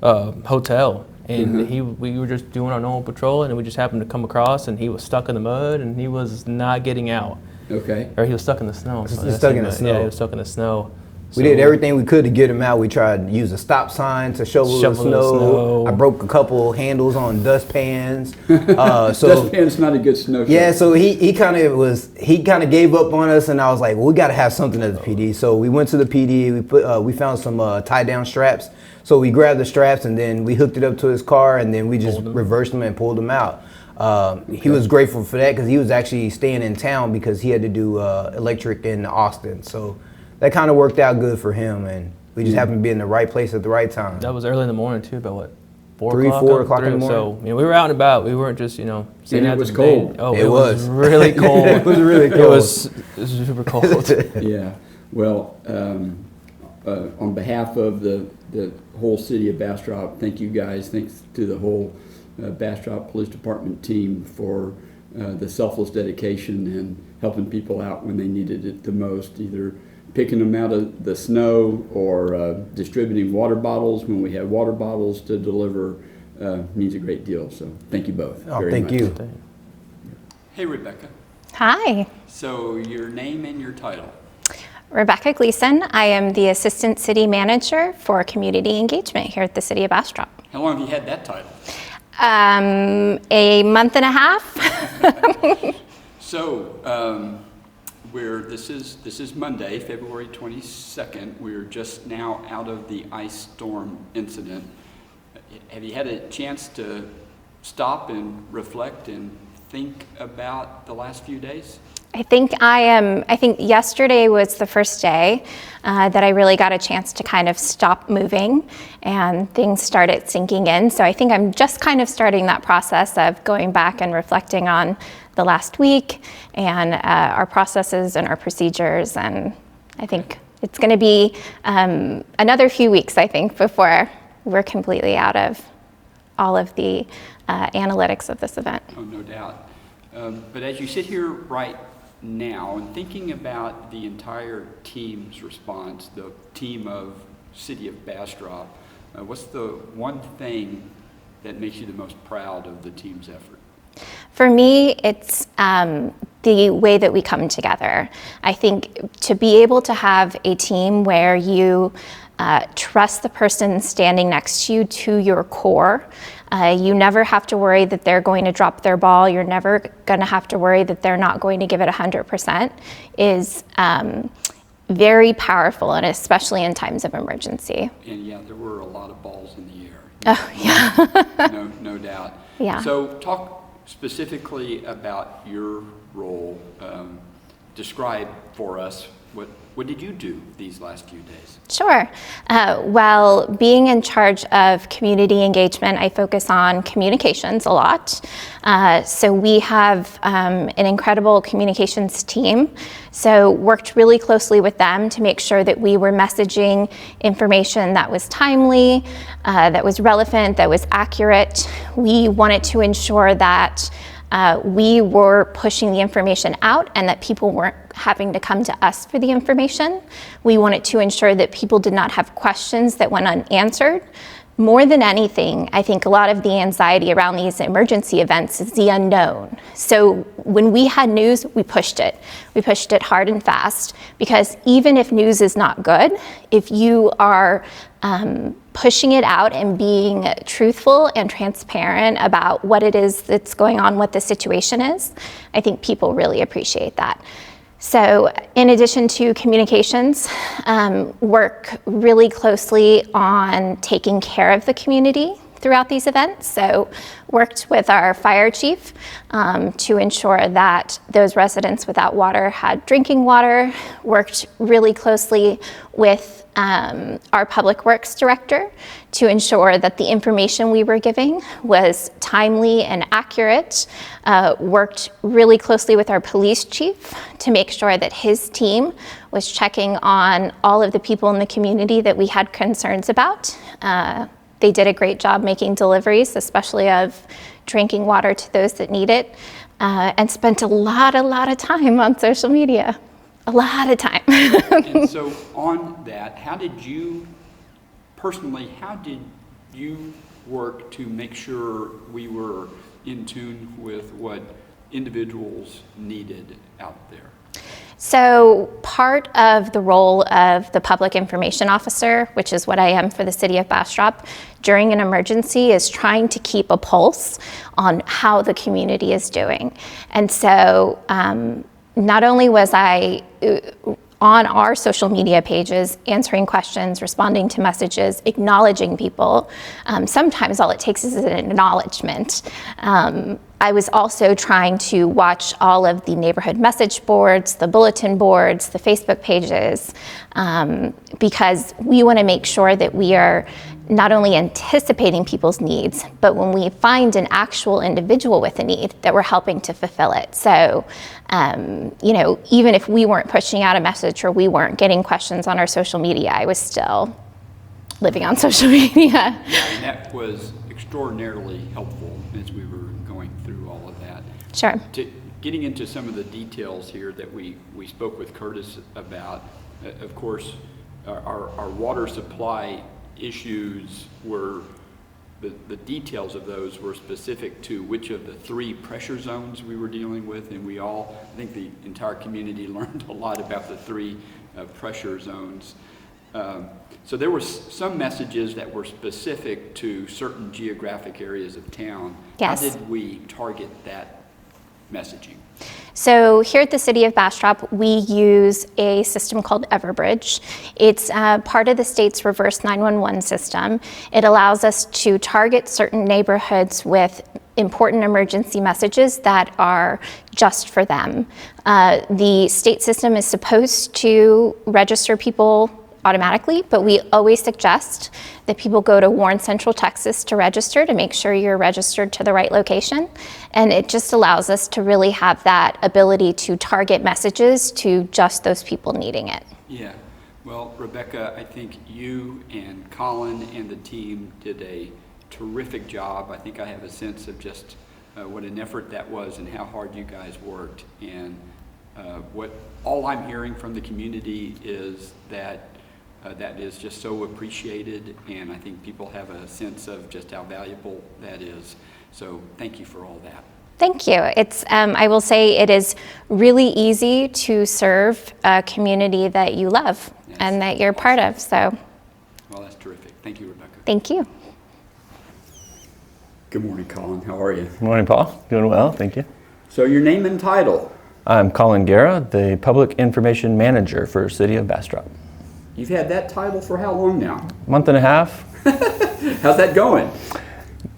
hotel, and we were just doing our normal patrol, and we just happened to come across, and he was stuck in the mud, and he was not getting out. Okay. Or he was stuck in the snow. So stuck in the snow. Yeah, he was stuck in the snow. We did everything we could to get him out. We tried to use a stop sign to shovel the snow. I broke a couple handles on dustpans. Dustpan's not a good snow shovel. Yeah, so he kind of gave up on us, and I was like, well, we got to have something at the PD. So we went to the PD. We found some tie down straps. So we grabbed the straps, and then we hooked it up to his car, and then we just reversed him and pulled him out. He was grateful for that because he was actually staying in town because he had to do electric in Austin. So that kind of worked out good for him, and we just happened to be in the right place at the right time. That was early in the morning too, about what, 4 o'clock in the morning. So we were out and about. We weren't just sitting out. It was cold. Oh, it was really cold. It was really cold. It was super cold. Yeah. Well, on behalf of the whole city of Bastrop, thank you guys. Thanks to the whole Bastrop Police Department team for the selfless dedication and helping people out when they needed it the most, either picking them out of the snow or distributing water bottles when we have water bottles to deliver means a great deal. So thank you both very Thank much. you. Hey, Rebecca. Hi, So your name and your title. Rebecca Gleason. I am the Assistant City Manager for Community Engagement here at the City of Bastrop. How long have you had that title? A month and a half. So this is Monday, February 22nd. We're just now out of the ice storm incident. Have you had a chance to stop and reflect and think about the last few days? I think yesterday was the first day that I really got a chance to kind of stop moving and things started sinking in. So I think I'm just kind of starting that process of going back and reflecting on the last week and our processes and our procedures. And I think it's going to be another few weeks, I think, before we're completely out of all of the analytics of this event. Oh, no doubt. But as you sit here right now and thinking about the entire team's response, the team of City of Bastrop, what's the one thing that makes you the most proud of the team's effort? For me, it's the way that we come together. I think to be able to have a team where you trust the person standing next to you to your core. You never have to worry that they're going to drop their ball. You're never going to have to worry that they're not going to give it 100%, is very powerful, and especially in times of emergency. And yeah, there were a lot of balls in the air. Oh, yeah. No doubt. Yeah. So talk specifically about your role. Describe for us what did you do these last few days? Sure. Well, being in charge of community engagement, I focus on communications a lot. So we have an incredible communications team. So worked really closely with them to make sure that we were messaging information that was timely, that was relevant, that was accurate. We wanted to ensure that we were pushing the information out and that people weren't having to come to us for the information. We wanted to ensure that people did not have questions that went unanswered. More than anything, I think a lot of the anxiety around these emergency events is the unknown. So when we had news, we pushed it. We pushed it hard and fast, because even if news is not good, if you are pushing it out and being truthful and transparent about what it is that's going on, what the situation is, I think people really appreciate that. So in addition to communications, work really closely on taking care of the community throughout these events. So worked with our fire chief to ensure that those residents without water had drinking water, worked really closely with our public works director to ensure that the information we were giving was timely and accurate, worked really closely with our police chief to make sure that his team was checking on all of the people in the community that we had concerns about. They did a great job making deliveries, especially of drinking water to those that need it, and spent a lot of time on social media. A lot of time. And so on that, how did you work to make sure we were in tune with what individuals needed out there? So part of the role of the public information officer, which is what I am for the City of Bastrop, during an emergency is trying to keep a pulse on how the community is doing. And so not only was I on our social media pages, answering questions, responding to messages, acknowledging people. Sometimes all it takes is an acknowledgement. I was also trying to watch all of the neighborhood message boards, the bulletin boards, the Facebook pages, because we want to make sure that we are not only anticipating people's needs, but when we find an actual individual with a need, that we're helping to fulfill it. So, even if we weren't pushing out a message or we weren't getting questions on our social media, I was still living on social media. Yeah, and that was extraordinarily helpful as we were going through all of that. Sure. Getting into some of the details here that we spoke with Curtis about, Of course, our water supply issues were, the details of those were specific to which of the 3 pressure zones we were dealing with, and we all, I think the entire community learned a lot about the 3 pressure zones. So there were some messages that were specific to certain geographic areas of town. Yes. How did we target that messaging? So here at the City of Bastrop, we use a system called Everbridge. It's part of the state's reverse 911 system. It allows us to target certain neighborhoods with important emergency messages that are just for them. The state system is supposed to register people automatically, but we always suggest that people go to Warren Central Texas to register, to make sure you're registered to the right location. And it just allows us to really have that ability to target messages to just those people needing it. Yeah, well, Rebecca, I think you and Colin and the team did a terrific job. I think I have a sense of just what an effort that was and how hard you guys worked. And what all I'm hearing from the community is that that is just so appreciated, and I think people have a sense of just how valuable that is. So thank you for all that. Thank you. It's, I will say it is really easy to serve a community that you love and that you're part of. So, well, that's terrific. Thank you, Rebecca. Thank you. Good morning, Colin. How are you? Good morning, Paul. Doing well, thank you. So your name and title? I'm Colin Guerra, the Public Information Manager for City of Bastrop. You've had that title for how long now? Month and a half. How's that going?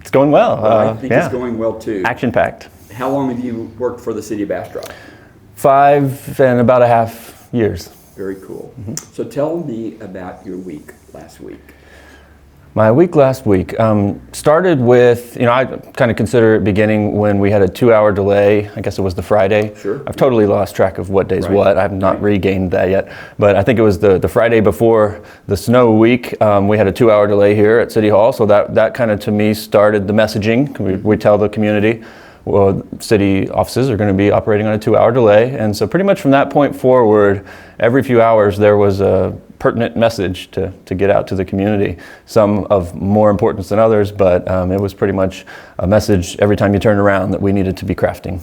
It's going well. I think it's going well too. Action-packed. How long have you worked for the City of Bastrop? 5 and about a half years. Very cool. So tell me about your week last week. My week last week started with, I kind of consider it beginning when we had a 2-hour delay. I guess it was the Friday. Sure. I've totally lost track of what day's what. I've not regained that yet. But I think it was the Friday before the snow week. We had a 2-hour delay here at City Hall. So that kind of, to me, started the messaging. We tell the community, well, city offices are going to be operating on a 2-hour delay. And so pretty much from that point forward, every few hours there was a pertinent message to get out to the community. Some of more importance than others, but it was pretty much a message every time you turned around that we needed to be crafting.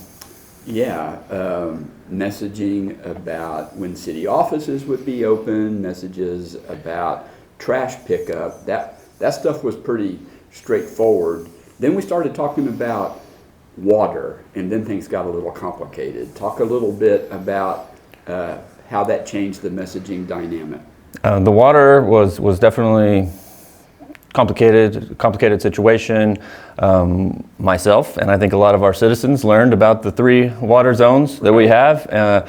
Yeah, messaging about when city offices would be open, messages about trash pickup. That stuff was pretty straightforward. Then we started talking about water, and then things got a little complicated. Talk a little bit about how that changed the messaging dynamic. The water was definitely complicated situation. Myself and I think a lot of our citizens learned about the 3 water zones that we have. A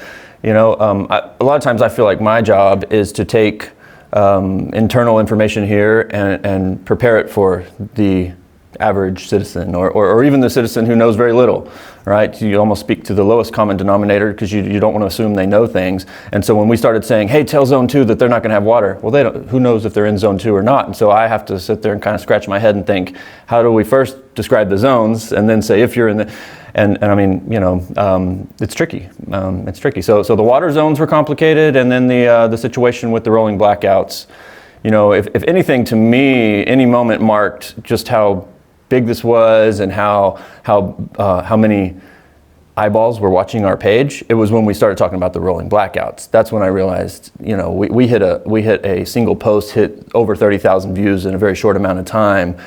lot of times I feel like my job is to take internal information here and prepare it for the average citizen or even the citizen who knows very little, right? You almost speak to the lowest common denominator because you don't want to assume they know things. And so when we started saying, hey, tell Zone 2 that they're not going to have water, well, who knows if they're in Zone 2 or not? And so I have to sit there and kind of scratch my head and think, how do we first describe the zones and then say if you're in the, and I mean, it's tricky. It's tricky. So the water zones were complicated, and then the situation with the rolling blackouts. If anything, to me, any moment marked just how big this was and how many eyeballs were watching our page. It was when we started talking about the rolling blackouts. That's when I realized, we hit a single post, hit over 30,000 views in a very short amount of time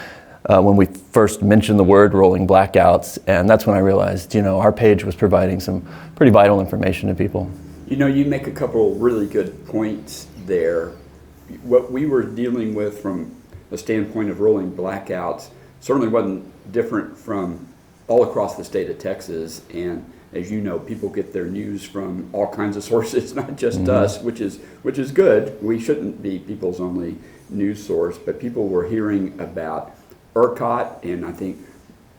when we first mentioned the word rolling blackouts, and that's when I realized, our page was providing some pretty vital information to people. You make a couple really good points there. What we were dealing with from a standpoint of rolling blackouts certainly wasn't different from all across the state of Texas. And as you know, people get their news from all kinds of sources, not just us, which is good. We shouldn't be people's only news source, but people were hearing about ERCOT, and I think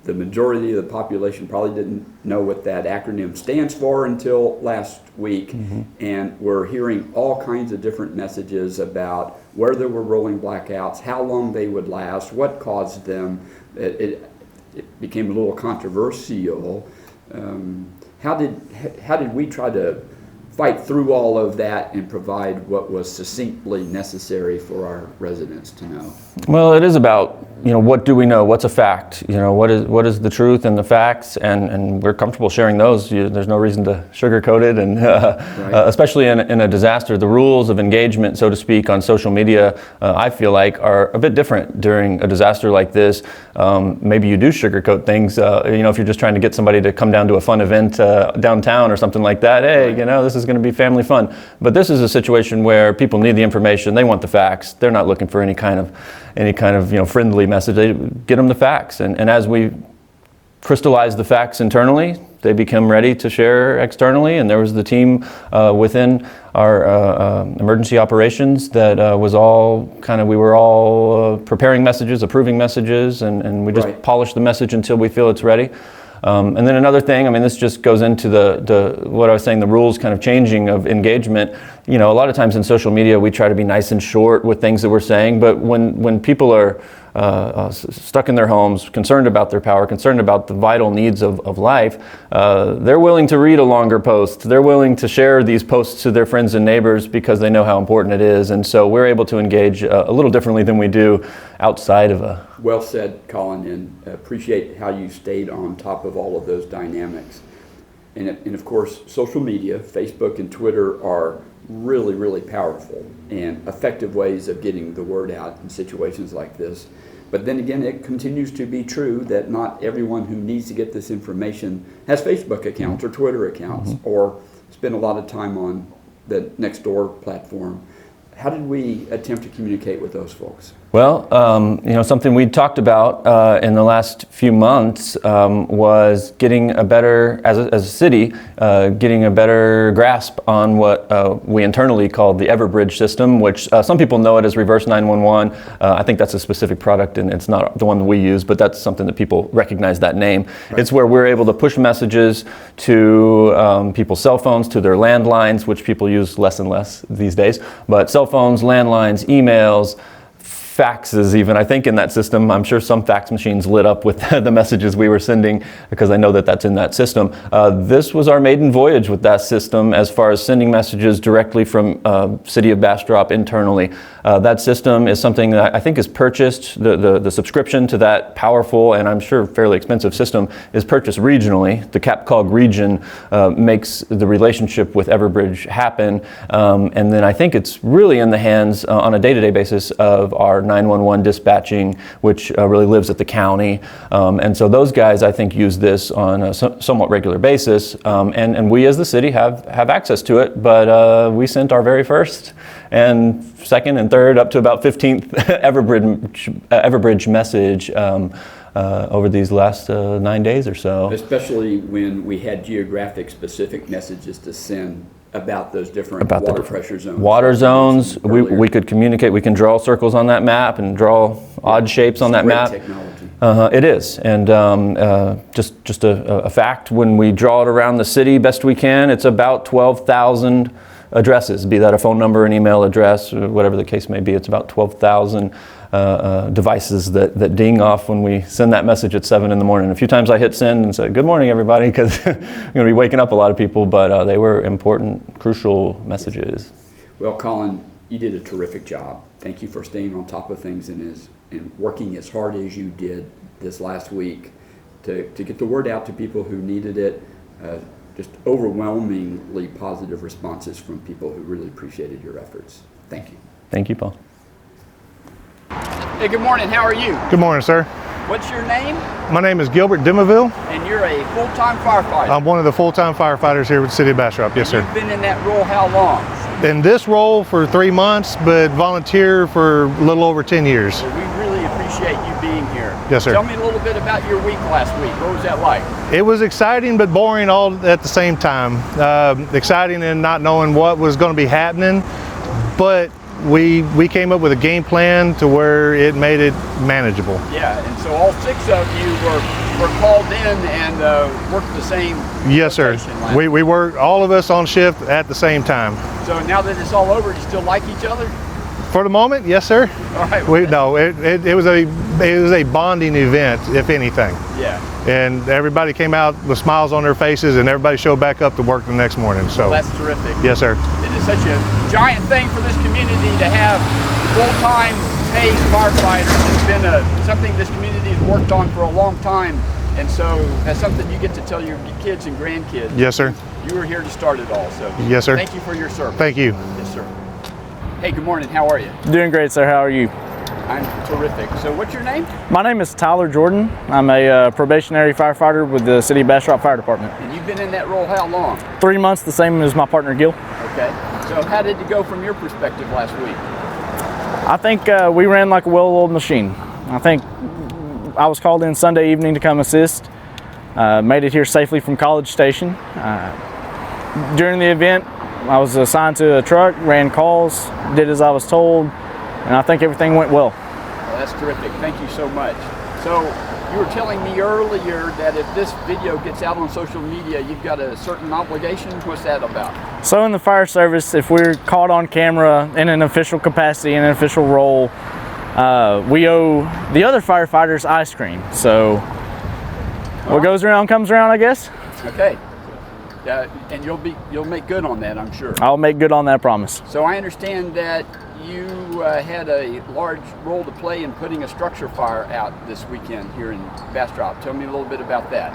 the majority of the population probably didn't know what that acronym stands for until last week. And we're hearing all kinds of different messages about where there were rolling blackouts, how long they would last, what caused them. It became a little controversial. How did we try to fight through all of that and provide what was succinctly necessary for our residents to know? Well, it is about, what do we know? What's a fact? What is the truth and the facts? And we're comfortable sharing those. There's no reason to sugarcoat it. And Right. especially in a disaster, the rules of engagement, so to speak, on social media, I feel like are a bit different during a disaster like this. Maybe you do sugarcoat things, if you're just trying to get somebody to come down to a fun event downtown or something like that. Hey, this is going to be family fun. But this is a situation where people need the information. They want the facts. They're not looking for any kind of friendly message. They get them the facts. And as we crystallize the facts internally, they become ready to share externally. And there was the team within our emergency operations that was all we were all preparing messages, approving messages, and we just polish the message until we feel it's ready. And then another thing, this just goes into the what I was saying, the rules kind of changing of engagement. A lot of times in social media, we try to be nice and short with things that we're saying, but when people are stuck in their homes, concerned about their power, concerned about the vital needs of life, they're willing to read a longer post. They're willing to share these posts to their friends and neighbors because they know how important it is. And so we're able to engage a little differently than we do outside of a... Well said, Colin, and appreciate how you stayed on top of all of those dynamics. And of course, social media, Facebook and Twitter are really, really powerful and effective ways of getting the word out in situations like this. But then again, it continues to be true that not everyone who needs to get this information has Facebook accounts or Twitter accounts or spend a lot of time on the Nextdoor platform. How did we attempt to communicate with those folks? Well, something we talked about in the last few months was getting a better, as a city, getting a better grasp on what we internally call the Everbridge system, which some people know it as Reverse 911. I think that's a specific product and it's not the one that we use, but that's something that people recognize that name. Right. It's where we're able to push messages to people's cell phones, to their landlines, which people use less and less these days, but cell phones, landlines, emails, faxes even. I think in that system, I'm sure some fax machines lit up with the messages we were sending because I know that that's in that system. This was our maiden voyage with that system as far as sending messages directly from City of Bastrop internally. That system is something that I think is purchased, the subscription to that powerful and I'm sure fairly expensive system is purchased regionally. The CapCog region makes the relationship with Everbridge happen. And then I think it's really in the hands on a day-to-day basis of our 911 dispatching, which really lives at the county. And so those guys, I think, use this on a somewhat regular basis. And we as the city have access to it, but we sent our very first and second and third up to about 15th Everbridge message over these last 9 days or so. Especially when we had geographic specific messages to send about those different water pressure zones. Water zones, we could communicate, we can draw circles on that map and draw odd shapes on that map. Technology. It is, and just a fact, when we draw it around the city best we can, it's about 12,000 addresses, be that a phone number, an email address, or whatever the case may be. It's about 12,000 devices that ding off when we send that message at 7 in the morning. A few times I hit send and said, "Good morning, everybody," because I'm going to be waking up a lot of people, but they were important, crucial messages. Well, Colin, you did a terrific job. Thank you for staying on top of things and working as hard as you did this last week to get the word out to people who needed it. Just overwhelmingly positive responses from people who really appreciated your efforts. Thank you. Thank you, Paul. Hey, good morning. How are you? Good morning, sir. What's your name? My name is Gilbert Dimaville. And you're a full-time firefighter? I'm one of the full-time firefighters here with the City of Bastrop. Yes, sir. You've been in that role how long? In this role for 3 months, but volunteer for a little over 10 years. Well, we really appreciate you being here. Yes, sir. Tell me a little bit about your week last week. What was that like? It was exciting but boring all at the same time. Exciting in not knowing what was going to be happening, but we came up with a game plan to where it made it manageable. Yeah, and so all 6 of you were called in and worked the same. Yes, sir. We worked, all of us on shift at the same time. So now that it's all over, do you still like each other? For the moment, yes, sir. All right. No, it was a bonding event, if anything. Yeah. and everybody came out with smiles on their faces, and everybody showed back up to work the next morning. So Well, that's terrific. yes, sir. It is such a giant thing for this community to have full-time paid firefighters. It's been something this community has worked on for a long time, and so that's something you get to tell your kids and grandkids. Yes, sir. You were here to start it all, so Yes, sir. thank you for your service. Thank you. Yes, sir. Hey, good morning. How are you? Doing great, sir. How are you? I'm terrific. So what's your name? My name is Tyler Jordan. I'm a probationary firefighter with the City of Bastrop Fire Department. And you've been in that role how long? 3 months, the same as my partner Gil. Okay. So how did it go from your perspective last week? I think we ran like a well-oiled machine. I think I was called in Sunday evening to come assist. Made it here safely from College Station. During the event, I was assigned to a truck, ran calls, did as I was told, and I think everything went well. Well, that's terrific. Thank you so much. So you were telling me earlier that if this video gets out on social media, you've got a certain obligation. What's that about? So in the fire service, if we're caught on camera in an official capacity, in an official role, we owe the other firefighters ice cream. So what goes around comes around, I guess. Okay. And you'll make good on that, I'm sure. I'll make good on that promise. So I understand that you had a large role to play in putting a structure fire out this weekend here in Bastrop. Tell me a little bit about that.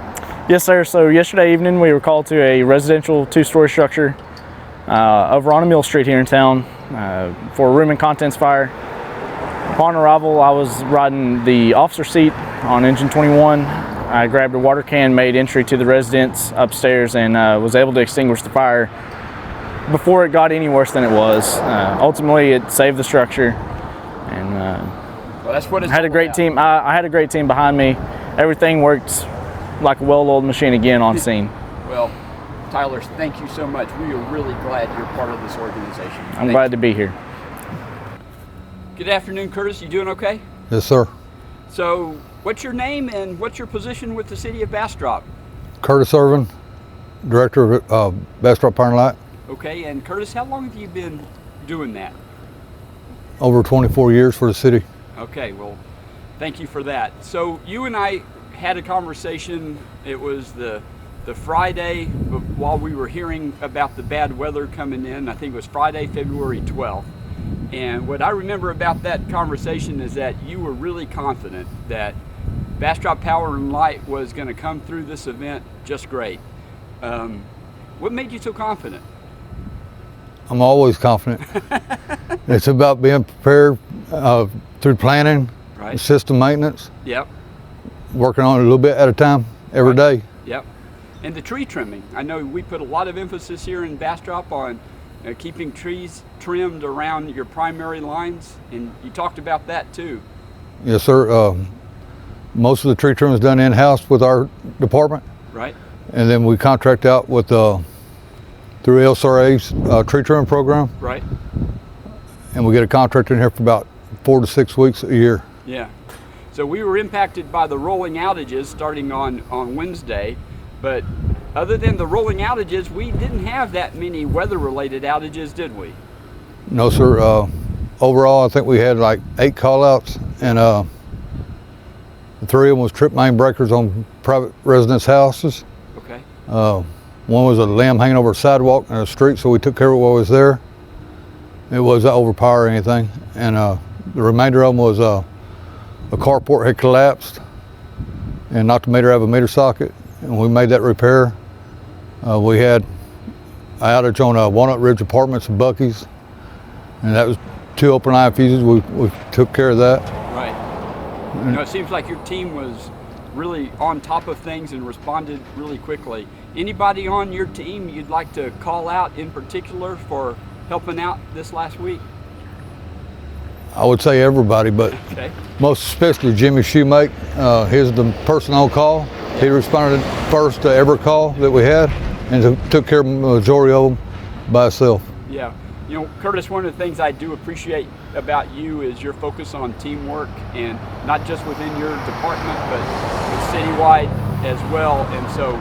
Yes, sir. So yesterday evening we were called to a residential 2-story structure over on Mill Street here in town for a room and contents fire. Upon arrival, I was riding the officer seat on engine 21. I grabbed a water can, made entry to the residence upstairs, and was able to extinguish the fire before it got any worse than it was. Ultimately, it saved the structure, and well, that's what it's had a great team. I had a great team behind me. Everything worked like a well-oiled machine again on scene. Well, Tyler, thank you so much. We are really glad you're part of this organization. I'm glad to be here. Good afternoon, Curtis. You doing okay? Yes, sir. So, what's your name and what's your position with the City of Bastrop? Curtis Irvin, Director of Bastrop Fire and Light. Okay, and Curtis, how long have you been doing that? Over 24 years for the city. Okay, well, thank you for that. So you and I had a conversation. It was the Friday while we were hearing about the bad weather coming in. I think it was Friday, February 12th. And what I remember about that conversation is that you were really confident that Bastrop Power and Light was going to come through this event just great. What made you so confident? I'm always confident. It's about being prepared through planning, right. System maintenance. Yep. Working on it a little bit at a time, every day. Yep. And the tree trimming. I know we put a lot of emphasis here in Bastrop on keeping trees trimmed around your primary lines, and you talked about that too. Yes, sir. Most of the tree trim is done in-house with our department. Right. And then we contract out with through LSRA's tree trimming program. Right. And we get a contractor in here for about 4 to 6 weeks a year. Yeah. So we were impacted by the rolling outages starting on Wednesday, but other than the rolling outages, we didn't have that many weather-related outages, did we? No, sir. Overall, I think we had like 8 call-outs, and 3 of them was trip main breakers on private residence houses. Okay. One was a limb hanging over a sidewalk in the street, so we took care of what was there. It wasn't overpower or anything. And the remainder of them was a carport had collapsed and knocked the meter out of a meter socket, and we made that repair. We had an outage on Walnut Ridge Apartments and Bucky's, and that was 2 open line fuses. We took care of that. Right. You know, it seems like your team was really on top of things and responded really quickly. Anybody on your team you'd like to call out in particular for helping out this last week? I would say everybody, but okay. Most especially Jimmy Shoemake. He's the person on call. He responded first to every call that we had and took care of the majority of them by himself. Yeah. You know, Curtis, one of the things I do appreciate about you is your focus on teamwork, and not just within your department, but citywide as well. And so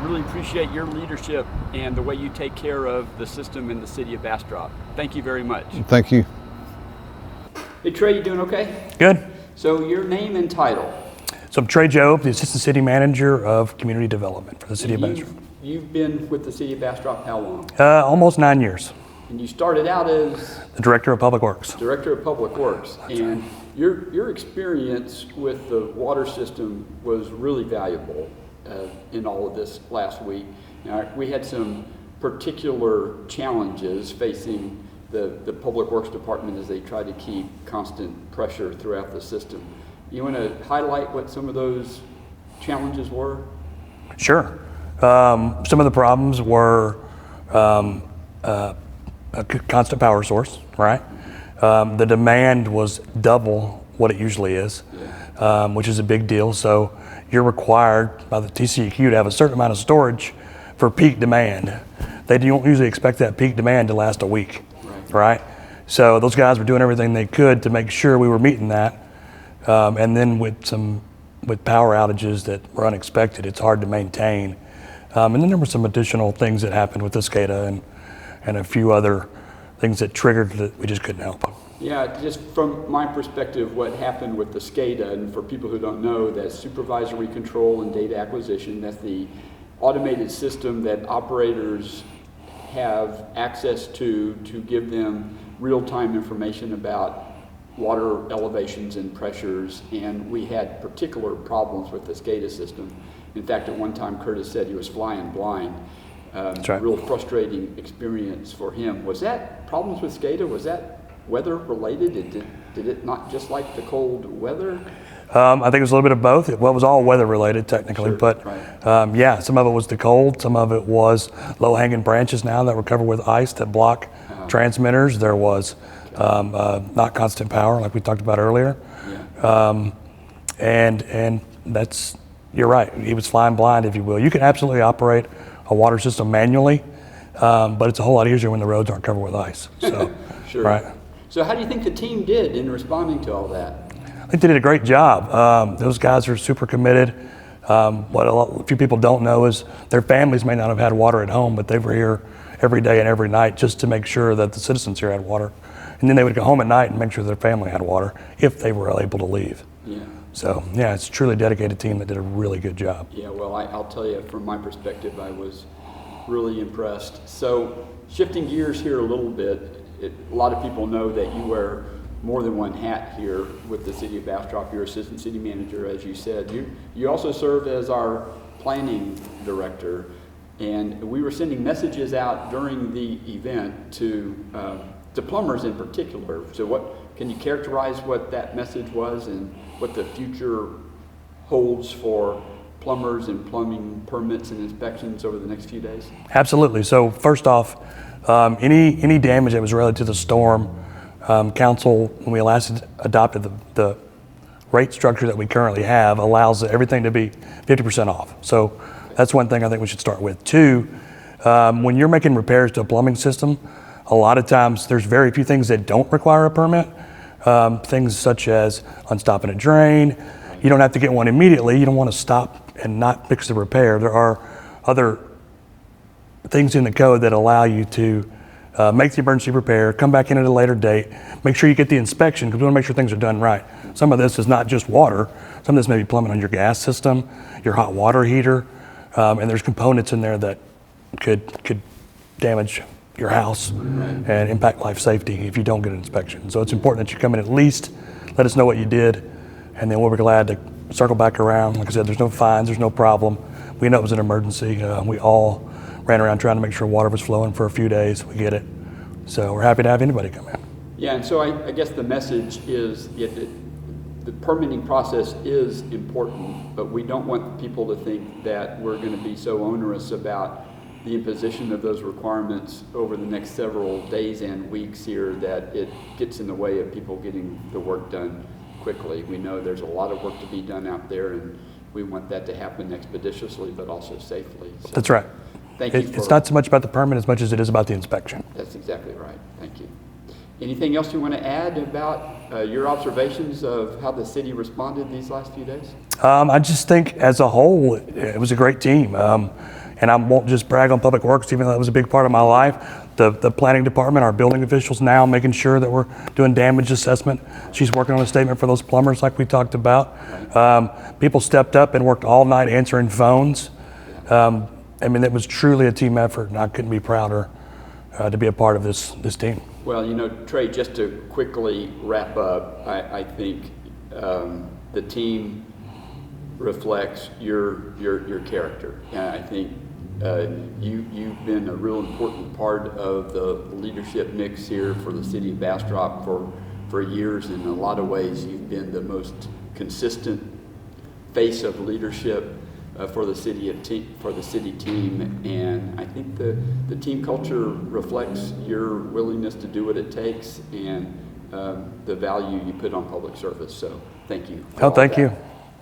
really appreciate your leadership and the way you take care of the system in the city of Bastrop. Thank you very much. Thank you. Hey Trey, you doing okay? Good. So your name and title? So I'm Trey Jobe, the Assistant City Manager of Community Development for the City of Bastrop. You've been with the City of Bastrop how long? Almost 9 years. And you started out as? The Director of Public Works. Director of Public Works. And your experience with the water system was really valuable in all of this last week. Now, we had some particular challenges facing the Public Works Department as they tried to keep constant pressure throughout the system. You want to highlight what some of those challenges were? Sure. Some of the problems were a constant power source, right? The demand was double what it usually is, which is a big deal. So you're required by the TCEQ to have a certain amount of storage for peak demand. They don't usually expect that peak demand to last a week, right? So those guys were doing everything they could to make sure we were meeting that. And then with power outages that were unexpected, it's hard to maintain. And then there were some additional things that happened with the SCADA and a few other things that triggered that we just couldn't help. Yeah, just from my perspective, what happened with the SCADA, and for people who don't know, that's supervisory control and data acquisition. That's the automated system that operators have access to give them real-time information about water elevations and pressures, and we had particular problems with the SCADA system. In fact, at one time, Curtis said he was flying blind. That's right. Real frustrating experience for him. Was that problems with SCADA? Was that weather related? Did it not just like the cold weather? I think it was a little bit of both. It was all weather related technically, Sure, but right. yeah, some of it was the cold, some of it was low-hanging branches now that were covered with ice that block transmitters. There was not constant power like we talked about earlier. Yeah. And that's, you're right, he was flying blind, if you will. You can absolutely operate a water system manually, but it's a whole lot easier when the roads aren't covered with ice. So, Sure. right. So how do you think the team did in responding to all that? I think they did a great job. Those guys are super committed. What a few people don't know is their families may not have had water at home, but they were here every day and every night just to make sure that the citizens here had water. And then they would go home at night and make sure their family had water if they were able to leave. Yeah. So yeah, it's a truly dedicated team that did a really good job. Yeah, well, I'll tell you, from my perspective, I was really impressed. So shifting gears here a little bit, a lot of people know that you wear more than one hat here with the City of Bastrop. You're Assistant City Manager, as you said. You also served as our Planning Director, and we were sending messages out during the event to plumbers in particular. So what can you characterize what that message was and what the future holds for plumbers and plumbing permits and inspections over the next few days? Absolutely. So first off, any damage that was related to the storm, Council, when we last adopted the rate structure that we currently have, allows everything to be 50% off. So that's one thing I think we should start with. Two, when you're making repairs to a plumbing system, a lot of times there's very few things that don't require a permit. Things such as unstopping a drain. You don't have to get one immediately. You don't want to stop and not fix the repair. There are other things in the code that allow you to make the emergency repair, come back in at a later date, make sure you get the inspection, because we want to make sure things are done right. Some of this is not just water. Some of this may be plumbing on your gas system, your hot water heater, and there's components in there that could damage your house and impact life safety if you don't get an inspection. So it's important that you come in at least, let us know what you did, and then we'll be glad to circle back around. Like I said, there's no fines, there's no problem. We know it was an emergency. We all ran around trying to make sure water was flowing for a few days. We get it. So we're happy to have anybody come in. Yeah, and so I guess the message is the permitting process is important, but we don't want people to think that we're going to be so onerous about the imposition of those requirements over the next several days and weeks here that it gets in the way of people getting the work done quickly. We know there's a lot of work to be done out there, and we want that to happen expeditiously but also safely. So That's right. Thank you. It's not so much about the permit as much as it is about the inspection. That's exactly right. Thank you. Anything else you want to add about your observations of how the city responded these last few days? I just think as a whole, it was a great team. And I won't just brag on Public Works, even though that was a big part of my life. the planning department, our building officials now making sure that we're doing damage assessment. She's working on a statement for those plumbers like we talked about. People stepped up and worked all night answering phones. I mean, it was truly a team effort, and I couldn't be prouder to be a part of this team. Well, you know, Trey, just to quickly wrap up, I think the team reflects your character, and I think you've been a real important part of the leadership mix here for the city of Bastrop for years. In a lot of ways, you've been the most consistent face of leadership for the city team, and I think the team culture reflects your willingness to do what it takes and the value you put on public service. So thank you. Oh, thank you.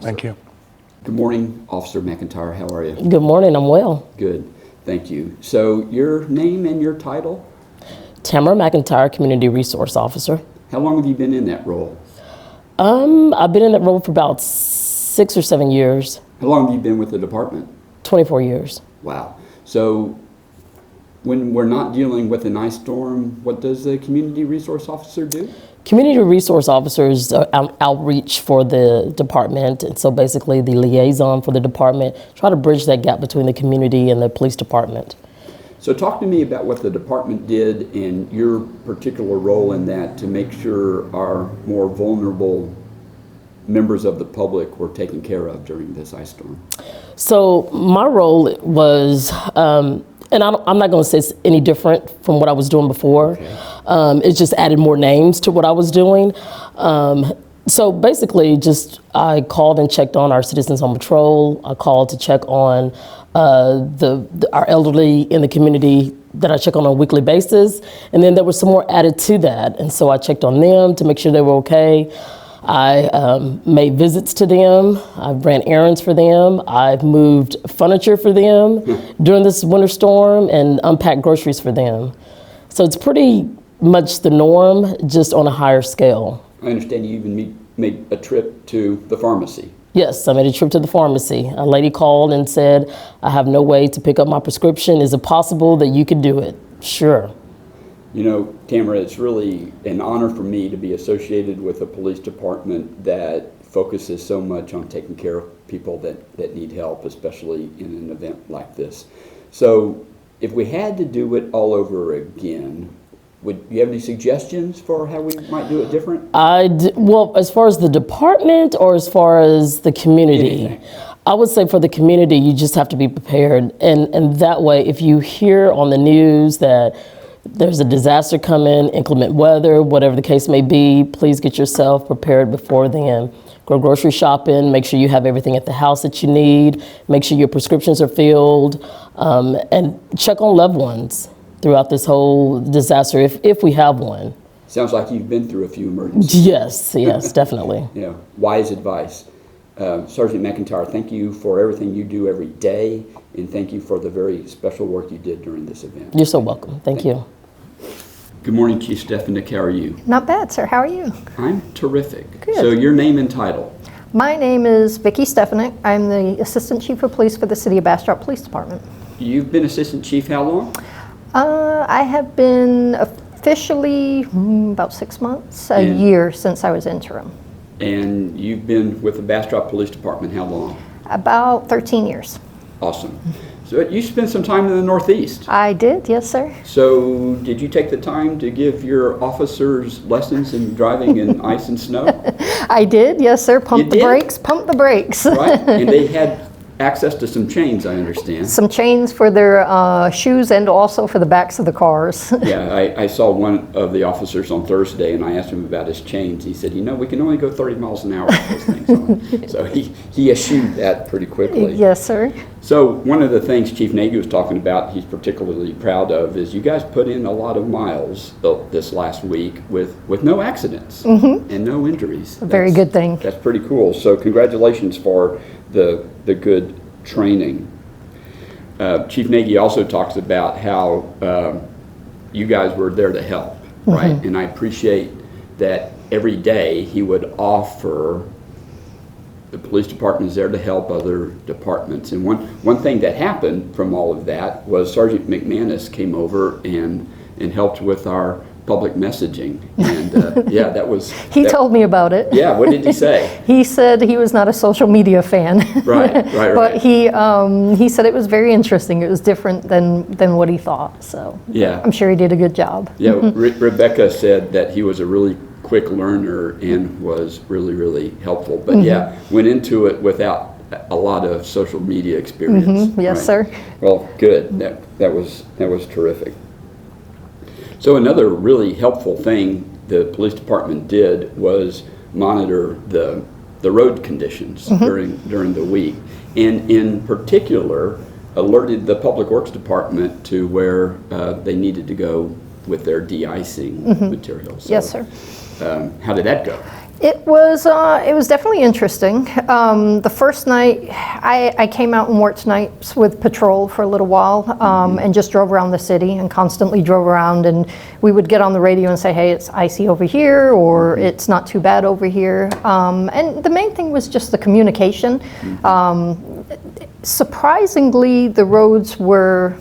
Thank you. Good morning, Officer McIntyre. How are you? Good morning. I'm well. Good. Thank you. So your name and your title? Tamara McIntyre, Community Resource Officer. How long have you been in that role? I've been in that role for about 6 or 7 years. How long have you been with the department? 24 years. Wow. So when we're not dealing with an ice storm, what does the community resource officer do? Community resource officers outreach for the department, and so basically the liaison for the department, try to bridge that gap between the community and the police department. So talk to me about what the department did and your particular role in that to make sure our more vulnerable members of the public were taken care of during this ice storm. So my role was, and I'm not going to say it's any different from what I was doing before. Okay. It just added more names to what I was doing. So basically, I called and checked on our citizens on patrol. I called to check on our elderly in the community that I check on a weekly basis. And then there was some more added to that. And so I checked on them to make sure they were okay. I made visits to them. I ran errands for them. I've moved furniture for them during this winter storm and unpacked groceries for them. So it's pretty much the norm, just on a higher scale. I understand you even made a trip to the pharmacy. Yes, I made a trip to the pharmacy. A lady called and said, I have no way to pick up my prescription. Is it possible that you could do it? Sure. You know, Tamara, it's really an honor for me to be associated with a police department that focuses so much on taking care of people that need help, especially in an event like this. So if we had to do it all over again, would you have any suggestions for how we might do it different? Well, as far as the department or as far as the community? Anything. I would say for the community, you just have to be prepared. And that way, if you hear on the news that there's a disaster coming, inclement weather, whatever the case may be, please get yourself prepared before then. Go grocery shopping, make sure you have everything at the house that you need, make sure your prescriptions are filled, and check on loved ones throughout this whole disaster, if we have one. Sounds like you've been through a few emergencies. Yes, definitely. Yeah, wise advice. Sergeant McIntyre, thank you for everything you do every day, and thank you for the very special work you did during this event. You're so welcome. Thank you. Good morning, Chief Stefanik. How are you? Not bad, sir. How are you? I'm terrific. Good. So your name and title? My name is Vicki Stefanik. I'm the Assistant Chief of Police for the City of Bastrop Police Department. You've been Assistant Chief how long? I have been officially about 6 months, a year since I was interim. And you've been with the Bastrop Police Department how long? About 13 years. Awesome. So you spent some time in the Northeast. I did, yes, sir. So did you take the time to give your officers lessons in driving in ice and snow? I did, yes, sir. Pump the brakes. Right, and they had access to some chains, I understand. Some chains for their shoes and also for the backs of the cars. Yeah, I saw one of the officers on Thursday and I asked him about his chains. He said, you know, we can only go 30 miles an hour with those things on. So he eschewed that pretty quickly. Yes, sir. So one of the things Chief Nagy was talking about, he's particularly proud of, is you guys put in a lot of miles this last week with no accidents and no injuries. A very good thing. That's pretty cool. So congratulations for the good training. Chief Nagy also talks about how you guys were there to help, right? And I appreciate that every day he would offer the police department is there to help other departments. And one thing that happened from all of that was Sergeant McManus came over and and helped with our public messaging. And yeah, that was... He told me about it. Yeah, what did he say? He said he was not a social media fan. Right. But he said it was very interesting. It was different than what he thought. So yeah, I'm sure he did a good job. Yeah, Rebecca said that he was a really quick learner and was really, really helpful. But yeah, went into it without a lot of social media experience. Yes, sir. Well, good. That was terrific. So another really helpful thing the police department did was monitor the road conditions during the week, and in particular alerted the Public Works Department to where they needed to go with their de-icing materials. So, yes, sir. How did that go? It was definitely interesting. The first night, I came out and worked nights with patrol for a little while, and just drove around the city and constantly drove around, and we would get on the radio and say, hey, it's icy over here, or it's not too bad over here. And the main thing was just the communication. Surprisingly, the roads were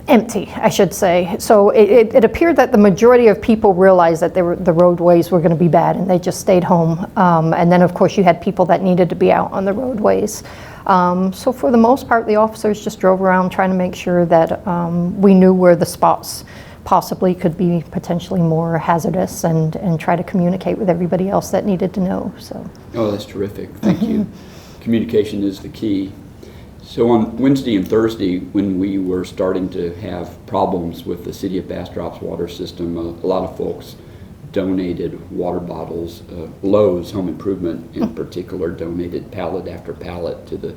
empty, I should say. So it appeared that the majority of people realized that the roadways were going to be bad, and they just stayed home. And then, of course, you had people that needed to be out on the roadways. So for the most part, the officers just drove around trying to make sure that we knew where the spots possibly could be potentially more hazardous, and try to communicate with everybody else that needed to know. So. Oh, that's terrific. Thank you. Communication is the key. So on Wednesday and Thursday, when we were starting to have problems with the city of Bastrop's water system, a lot of folks donated water bottles. Lowe's Home Improvement in particular donated pallet after pallet to the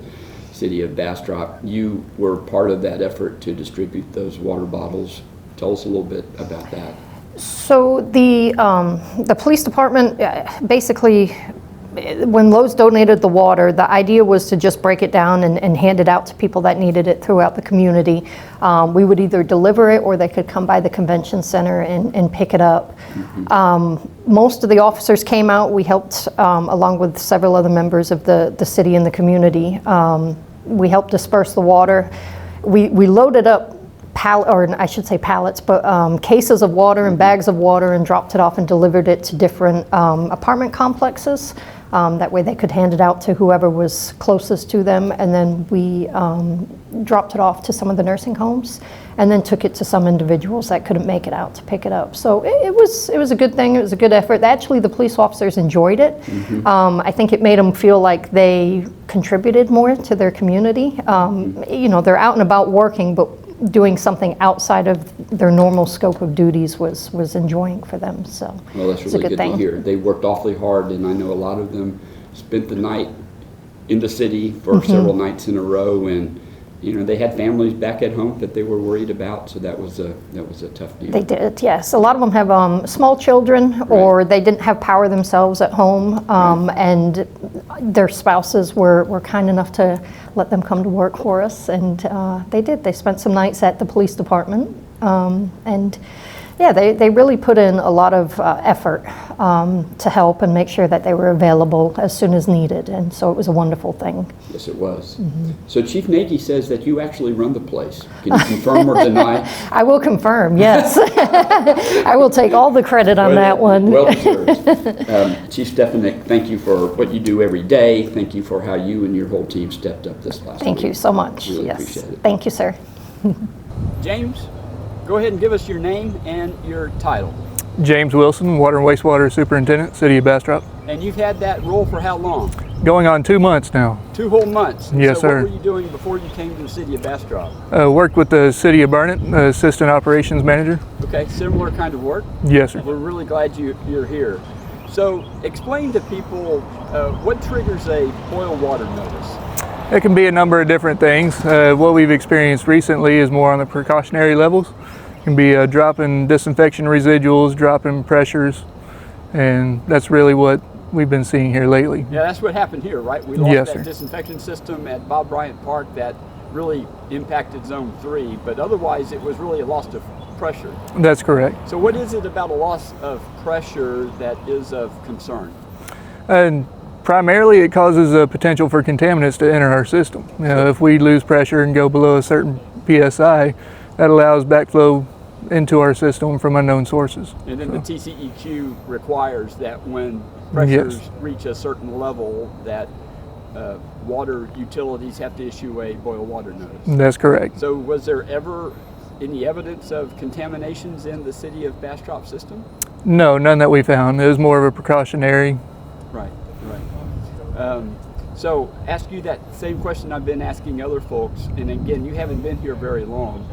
city of Bastrop. You were part of that effort to distribute those water bottles. Tell us a little bit about that. So the police department basically, when Lowe's donated the water, the idea was to just break it down and hand it out to people that needed it throughout the community. We would either deliver it, or they could come by the convention center and pick it up. Most of the officers came out. We helped, along with several other members of the city and the community. We helped disperse the water. We loaded up pallets, but cases of water and bags of water, and dropped it off and delivered it to different apartment complexes. That way they could hand it out to whoever was closest to them, and then we dropped it off to some of the nursing homes, and then took it to some individuals that couldn't make it out to pick it up. So it was a good thing. It was a good effort. Actually, the police officers enjoyed it. I think it made them feel like they contributed more to their community. You know, they're out and about working, but doing something outside of their normal scope of duties was enjoying for them. So well, that's really good to hear. They worked awfully hard, and I know a lot of them spent the night in the city for several nights in a row, and you know, they had families back at home that they were worried about, so that was a tough deal. They did, yes. A lot of them have small children, or they didn't have power themselves at home, and their spouses were kind enough to let them come to work for us, and they did. They spent some nights at the police department, and yeah, they really put in a lot of effort to help and make sure that they were available as soon as needed, and so it was a wonderful thing. Yes, it was. So Chief Nagy says that you actually run the place. Can you confirm or deny? I will confirm, yes. I will take all the credit on that one. Well deserved. Chief Stefanik, thank you for what you do every day. Thank you for how you and your whole team stepped up this last week. Thank you so much. Really yes. appreciate it. Thank you, sir. James, go ahead and give us your name and your title. James Wilson, Water and Wastewater Superintendent, City of Bastrop. And you've had that role for how long? Going on 2 months now. 2 whole months? Yes, so sir. What were you doing before you came to the City of Bastrop? Worked with the City of Burnett, Assistant Operations Manager. Okay, similar kind of work? Yes, sir. We're really glad you're here. So explain to people what triggers a boil water notice. It can be a number of different things. What we've experienced recently is more on the precautionary levels. It can be a drop in disinfection residuals, drop in pressures, and that's really what we've been seeing here lately. Yeah, that's what happened here, right? We lost Yes, that sir. disinfection system at Bob Bryant Park that really impacted Zone 3, but otherwise it was really a loss of pressure. That's correct. So what is it about a loss of pressure that is of concern? And primarily it causes a potential for contaminants to enter our system. You know, if we lose pressure and go below a certain PSI, that allows backflow into our system from unknown sources. And then the TCEQ requires that when pressures reach a certain level that water utilities have to issue a boil water notice. That's correct. So was there ever any evidence of contaminations in the city of Bastrop system? No, none that we found. It was more of a precautionary. Right. So ask you that same question I've been asking other folks, and again, you haven't been here very long,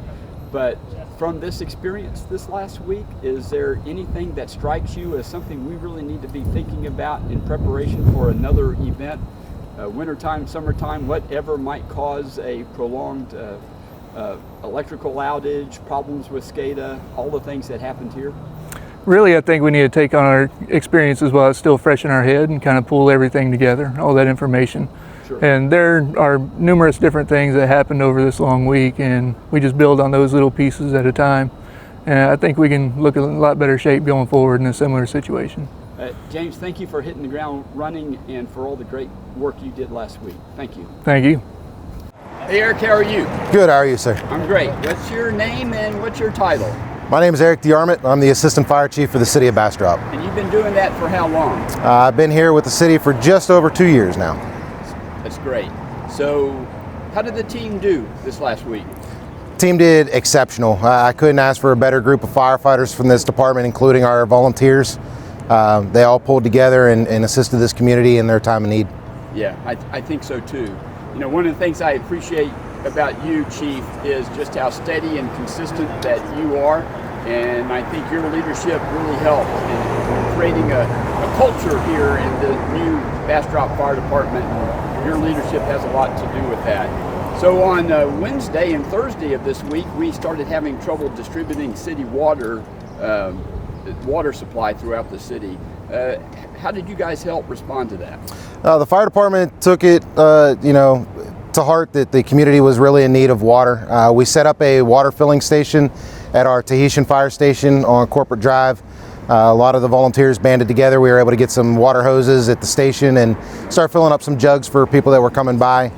but from this experience this last week, is there anything that strikes you as something we really need to be thinking about in preparation for another event, wintertime, summertime, whatever might cause a prolonged electrical outage, problems with SCADA, all the things that happened here? Really, I think we need to take on our experiences while it's still fresh in our head and kind of pull everything together, all that information. Sure. And there are numerous different things that happened over this long week, and we just build on those little pieces at a time. And I think we can look in a lot better shape going forward in a similar situation. James, thank you for hitting the ground running and for all the great work you did last week. Thank you. Thank you. Hey Eric, how are you? Good, how are you, sir? I'm great. What's your name and what's your title? My name is Eric DeArmit. I'm the Assistant Fire Chief for the City of Bastrop. And you've been doing that for how long? I've been here with the city for just over 2 years now. That's great. So how did the team do this last week? Team did exceptional. I couldn't ask for a better group of firefighters from this department, including our volunteers. They all pulled together and assisted this community in their time of need. Yeah, I think so too. You know, one of the things I appreciate about you, Chief, is just how steady and consistent that you are, and I think your leadership really helped in creating a culture here in the new Bastrop Fire Department. Your leadership has a lot to do with that. So on Wednesday and Thursday of this week, we started having trouble distributing city water supply throughout the city. How did you guys help respond to that? The fire department took it, to heart that the community was really in need of water. We set up a water filling station at our Tahitian fire station on Corporate Drive. A lot of the volunteers banded together. We were able to get some water hoses at the station and start filling up some jugs for people that were coming by.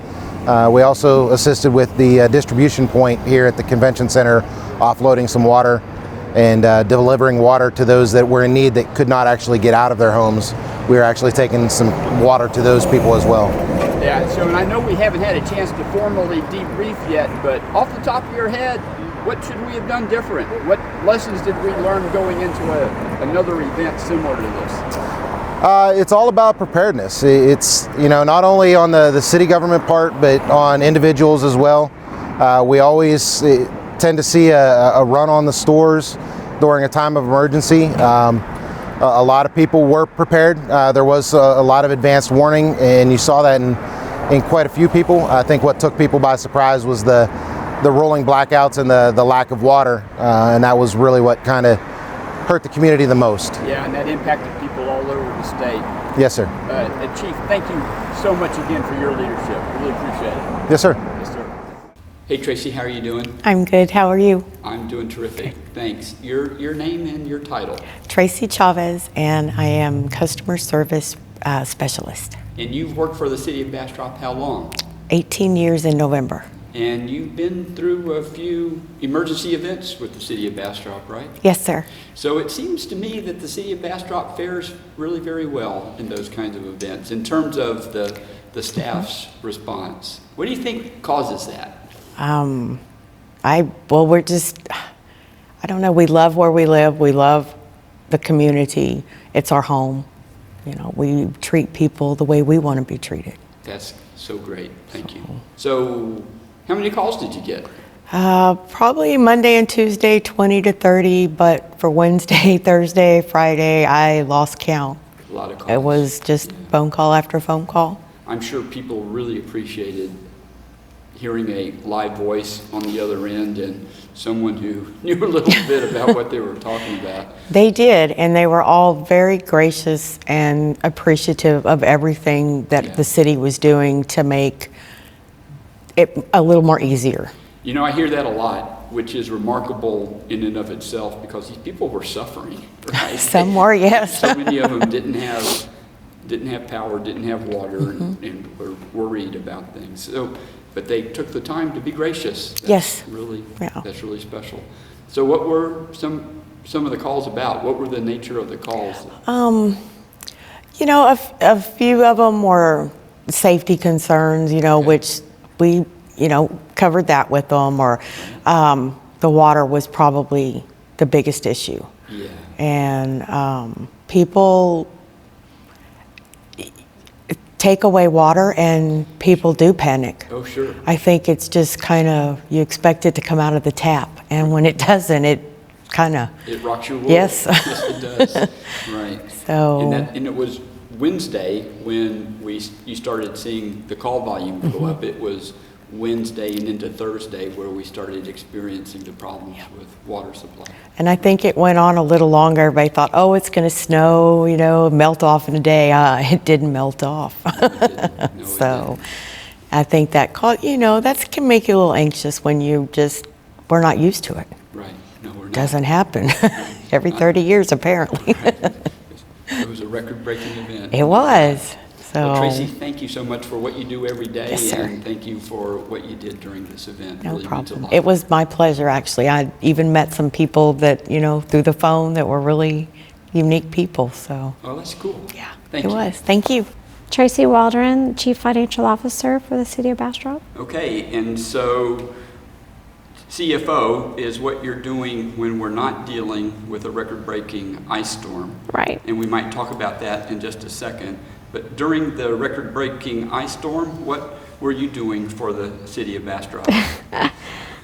We also assisted with the distribution point here at the convention center, offloading some water and delivering water to those that were in need that could not actually get out of their homes. We were actually taking some water to those people as well. Yeah, so and I know we haven't had a chance to formally debrief yet, but off the top of your head, what should we have done different? What lessons did we learn going into another event similar to this? It's all about preparedness. It's, not only on the city government part, but on individuals as well. We always tend to see a run on the stores during a time of emergency. A lot of people were prepared. There was a lot of advanced warning, and you saw that in quite a few people. I think what took people by surprise was the rolling blackouts and the lack of water, and that was really what kind of hurt the community the most. Yeah, and that impacted people all over the state. Yes, sir. Chief, thank you so much again for your leadership. Really appreciate it. Yes, sir. Yes, sir. Hey, Tracy, how are you doing? I'm good. How are you? I'm doing terrific. Thanks. Your name and your title? Tracy Chavez, and I am Customer Service Specialist. And you've worked for the city of Bastrop how long? 18 years in November. And you've been through a few emergency events with the city of Bastrop, right? Yes, sir. So it seems to me that the city of Bastrop fares really very well in those kinds of events in terms of the staff's response. What do you think causes that? We're just, I don't know, we love where we live. We love the community. It's our home. We treat people the way we want to be treated. That's so great. Thank you. So how many calls did you get? Probably Monday and Tuesday, 20 to 30, but for Wednesday, Thursday, Friday, I lost count. A lot of calls. It was just phone call after phone call. I'm sure people really appreciated hearing a live voice on the other end and someone who knew a little bit about what they were talking about. They did, and they were all very gracious and appreciative of everything that the city was doing to make it a little more easier. I hear that a lot, which is remarkable in and of itself because these people were suffering, right? Some were, yes. So many of them didn't have power, didn't have water, and were worried about things. So but they took the time to be gracious. Yes. That's really special. So what were some of the calls about? What were the nature of the calls? You know, a few of them were safety concerns, you know, which we, you know, covered that with them, or the water was probably the biggest issue. Yeah. And people take away water and people do panic. Oh, sure. I think it's just kind of, you expect it to come out of the tap, and when it doesn't, it kind of... It rocks your world. Yes. Yes, it does. Right. So... And it was Wednesday when you started seeing the call volume go up. It was Wednesday and into Thursday where we started experiencing the problems with water supply. And I think it went on a little longer. Everybody thought, oh, it's going to snow, you know, melt off in a day. It didn't melt off. No, So I think that, you know, that can make you a little anxious when we're not used to it. Right. No, we're not. Doesn't happen. Every 30 years, apparently. It was a record-breaking event. It was. So, Well, Tracy, thank you so much for what you do every day. Yes, sir. And thank you for what you did during this event. no Really means a problem. lot. It was my pleasure, actually. I even met some people that, you know, through the phone that were really unique people. So, Oh, that's cool. yeah, Thank it you. was. Thank you. Tracy Waldron, Chief Financial Officer for the City of Bastrop. Okay, and so CFO is what you're doing when we're not dealing with a record-breaking ice storm. Right. And we might talk about that in just a second. But during the record-breaking ice storm, what were you doing for the city of Bastrop?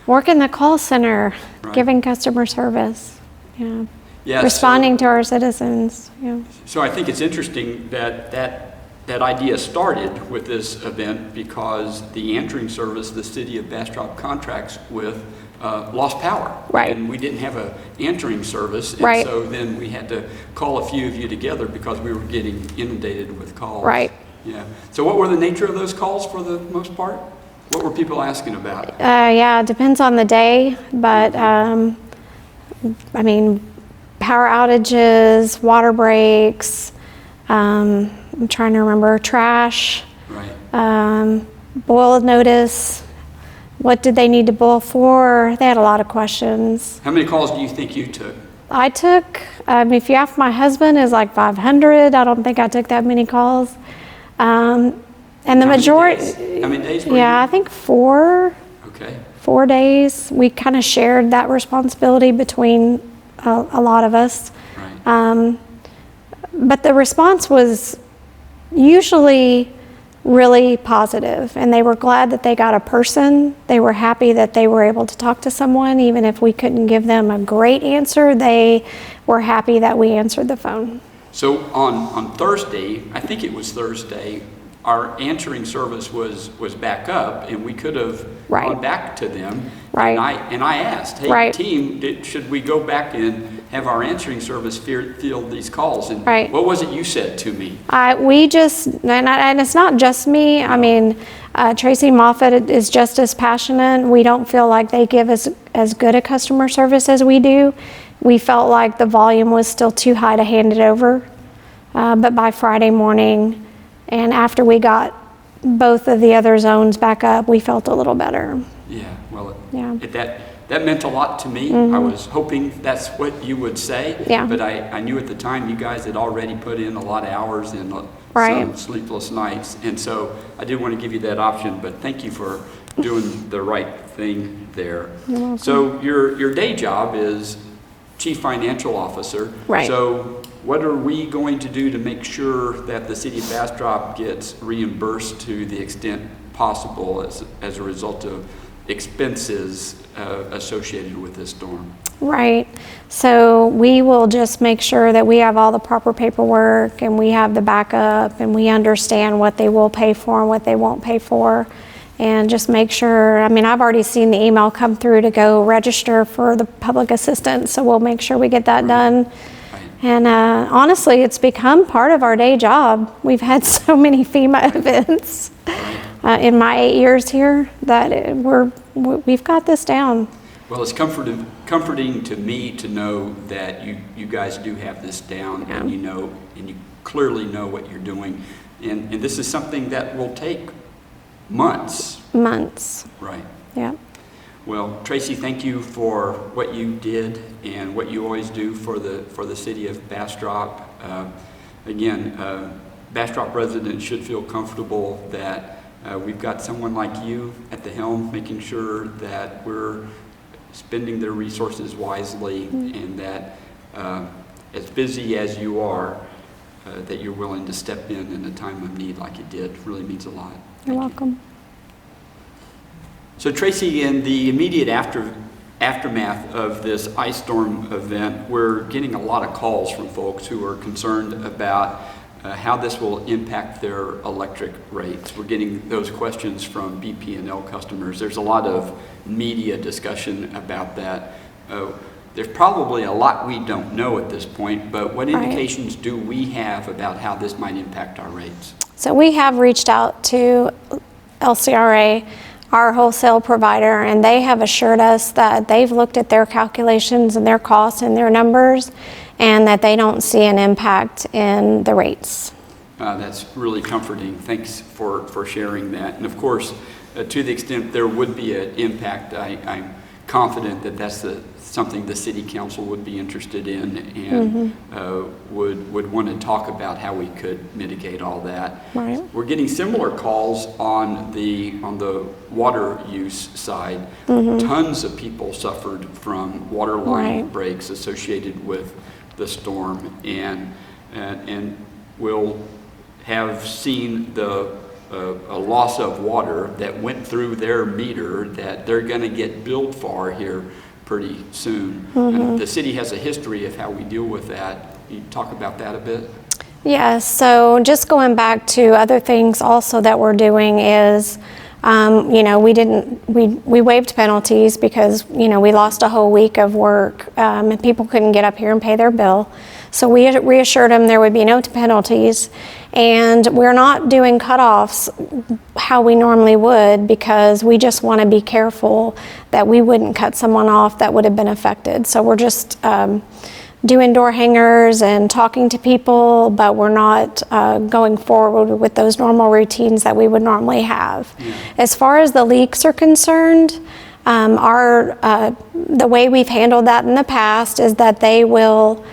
Working the call center, Right. giving customer service, yeah. Yeah, Responding to our citizens, yeah. So I think it's interesting that idea started with this event because the answering service the city of Bastrop contracts with lost power. Right. And we didn't have an answering service. And Right. so then we had to call a few of you together because we were getting inundated with calls. Right. Yeah. So what were the nature of those calls for the most part? What were people asking about? Yeah, it depends on the day, but I mean, power outages, water breaks, I'm trying to remember, trash, Right. boil notice, what did they need to boil for? They had a lot of questions. How many calls do you think you took? I took, if you ask my husband, is like 500. I don't think I took that many calls. And the majority, How many days were yeah, you? I think 4. Okay. 4 days. We kind of shared that responsibility between a lot of us. But the response was usually really positive, and they were glad that they got a person. They were happy that they were able to talk to someone, even if we couldn't give them a great answer. They were happy that we answered the phone. So on Thursday, I think it was Thursday, our answering service was back up, and we could have gone back to them. Right. And I asked, hey, Right. team, should we go back and have our answering service field these calls? And Right. what was it you said to me? We just, and it's not just me. I mean, Tracy Moffitt is just as passionate. We don't feel like they give us as good a customer service as we do. We felt like the volume was still too high to hand it over. But by Friday morning, and after we got both of the other zones back up, we felt a little better. Yeah, well, Yeah. that meant a lot to me. Mhm. I was hoping that's what you would say. Yeah. But I knew at the time you guys had already put in a lot of hours and Right. some sleepless nights. And so I did want to give you that option, but thank you for doing the right thing there. You're welcome. So your day job is Chief Financial Officer. Right. So what are we going to do to make sure that the city of Bastrop gets reimbursed to the extent possible as a result of expenses associated with this storm? Right. So we will just make sure that we have all the proper paperwork and we have the backup and we understand what they will pay for and what they won't pay for. And just make sure, I mean, I've already seen the email come through to go register for the public assistance, so we'll make sure we get that done. And honestly, it's become part of our day job. We've had so many FEMA events in my 8 years here that we've got this down. Well, it's comforting to me to know that you guys do have this down, and you know, and you clearly know what you're doing. And this is something that will take months months. Right. Yeah. Well, Tracy, thank you for what you did and what you always do for the city of Bastrop. Again, Bastrop residents should feel comfortable that we've got someone like you at the helm, making sure that we're spending their resources wisely, and that as busy as you are, that you're willing to step in a time of need like you did. Really means a lot. You're welcome. So Tracy, in the immediate aftermath of this ice storm event, we're getting a lot of calls from folks who are concerned about how this will impact their electric rates. We're getting those questions from BP&L customers. There's a lot of media discussion about that. There's probably a lot we don't know at this point, but what indications do we have about how this might impact our rates? So we have reached out to LCRA, our wholesale provider, and they have assured us that they've looked at their calculations and their costs and their numbers, and that they don't see an impact in the rates. That's really comforting. Thanks for sharing that. And of course, to the extent there would be an impact, I'm confident that that's something the city council would be interested in, and would want to talk about how we could mitigate all that. Right. We're getting similar calls on the water use side. Tons of people suffered from water line breaks associated with the storm, and will have seen a loss of water that went through their meter that they're going to get billed for here pretty soon. And the city has a history of how we deal with that. Can you talk about that a bit? Yeah, so just going back to other things also that we're doing is, you know, we waived penalties because, you know, we lost a whole week of work, and people couldn't get up here and pay their bill. So we reassured them there would be no penalties, and we're not doing cutoffs how we normally would, because we just want to be careful that we wouldn't cut someone off that would have been affected. So we're just doing door hangers and talking to people, but we're not going forward with those normal routines that we would normally have. As far as the leaks are concerned, the way we've handled that in the past is that they will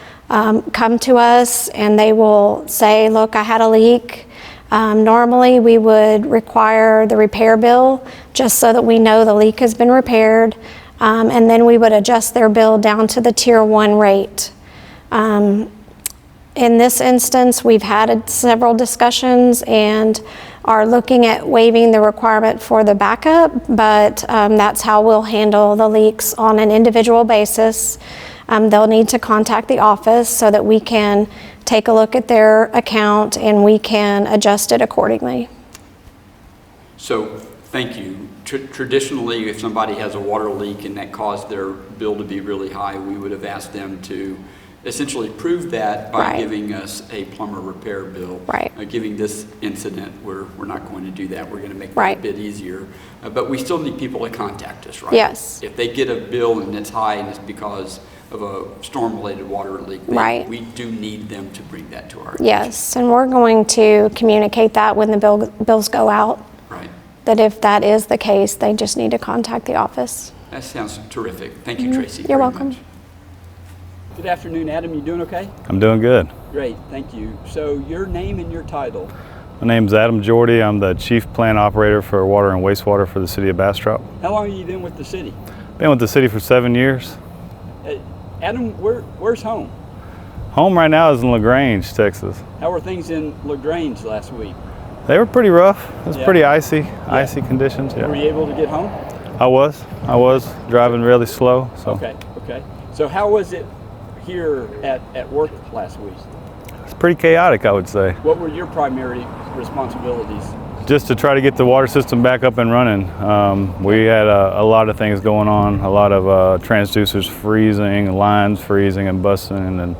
come to us and they will say, look, I had a leak. Normally we would require the repair bill just so that we know the leak has been repaired, and then we would adjust their bill down to the tier 1 rate. In this instance, we've had several discussions and are looking at waiving the requirement for the backup, but that's how we'll handle the leaks on an individual basis. They'll need to contact the office so that we can take a look at their account and we can adjust it accordingly. So, thank you. Traditionally, if somebody has a water leak and that caused their bill to be really high, we would have asked them to essentially prove that by giving us a plumber repair bill. Giving this incident, we're not going to do that. We're going to make that a bit easier. But we still need people to contact us, right? Yes. If they get a bill and it's high and it's because of a storm-related water leak, we do need them to bring that to our attention. Yes, and we're going to communicate that when the bills go out. Right. That if that is the case, they just need to contact the office. That sounds terrific. Thank you, Tracy. You're welcome. Much. Good afternoon, Adam. You doing okay? I'm doing good. Great, thank you. So your name and your title? My name's Adam Jordy. I'm the Chief Plant Operator for Water and Wastewater for the City of Bastrop. How long have you been with the city? Been with the city for 7 years. Adam, where's home? Home right now is in LaGrange, Texas. How were things in LaGrange last week? They were pretty rough. It was pretty icy conditions. Were you able to get home? I was driving really slow. So. Okay. So how was it here at work last week? It's pretty chaotic, I would say. What were your primary responsibilities? Just to try to get the water system back up and running. We had a lot of things going on, a lot of transducers freezing, lines freezing and busting, and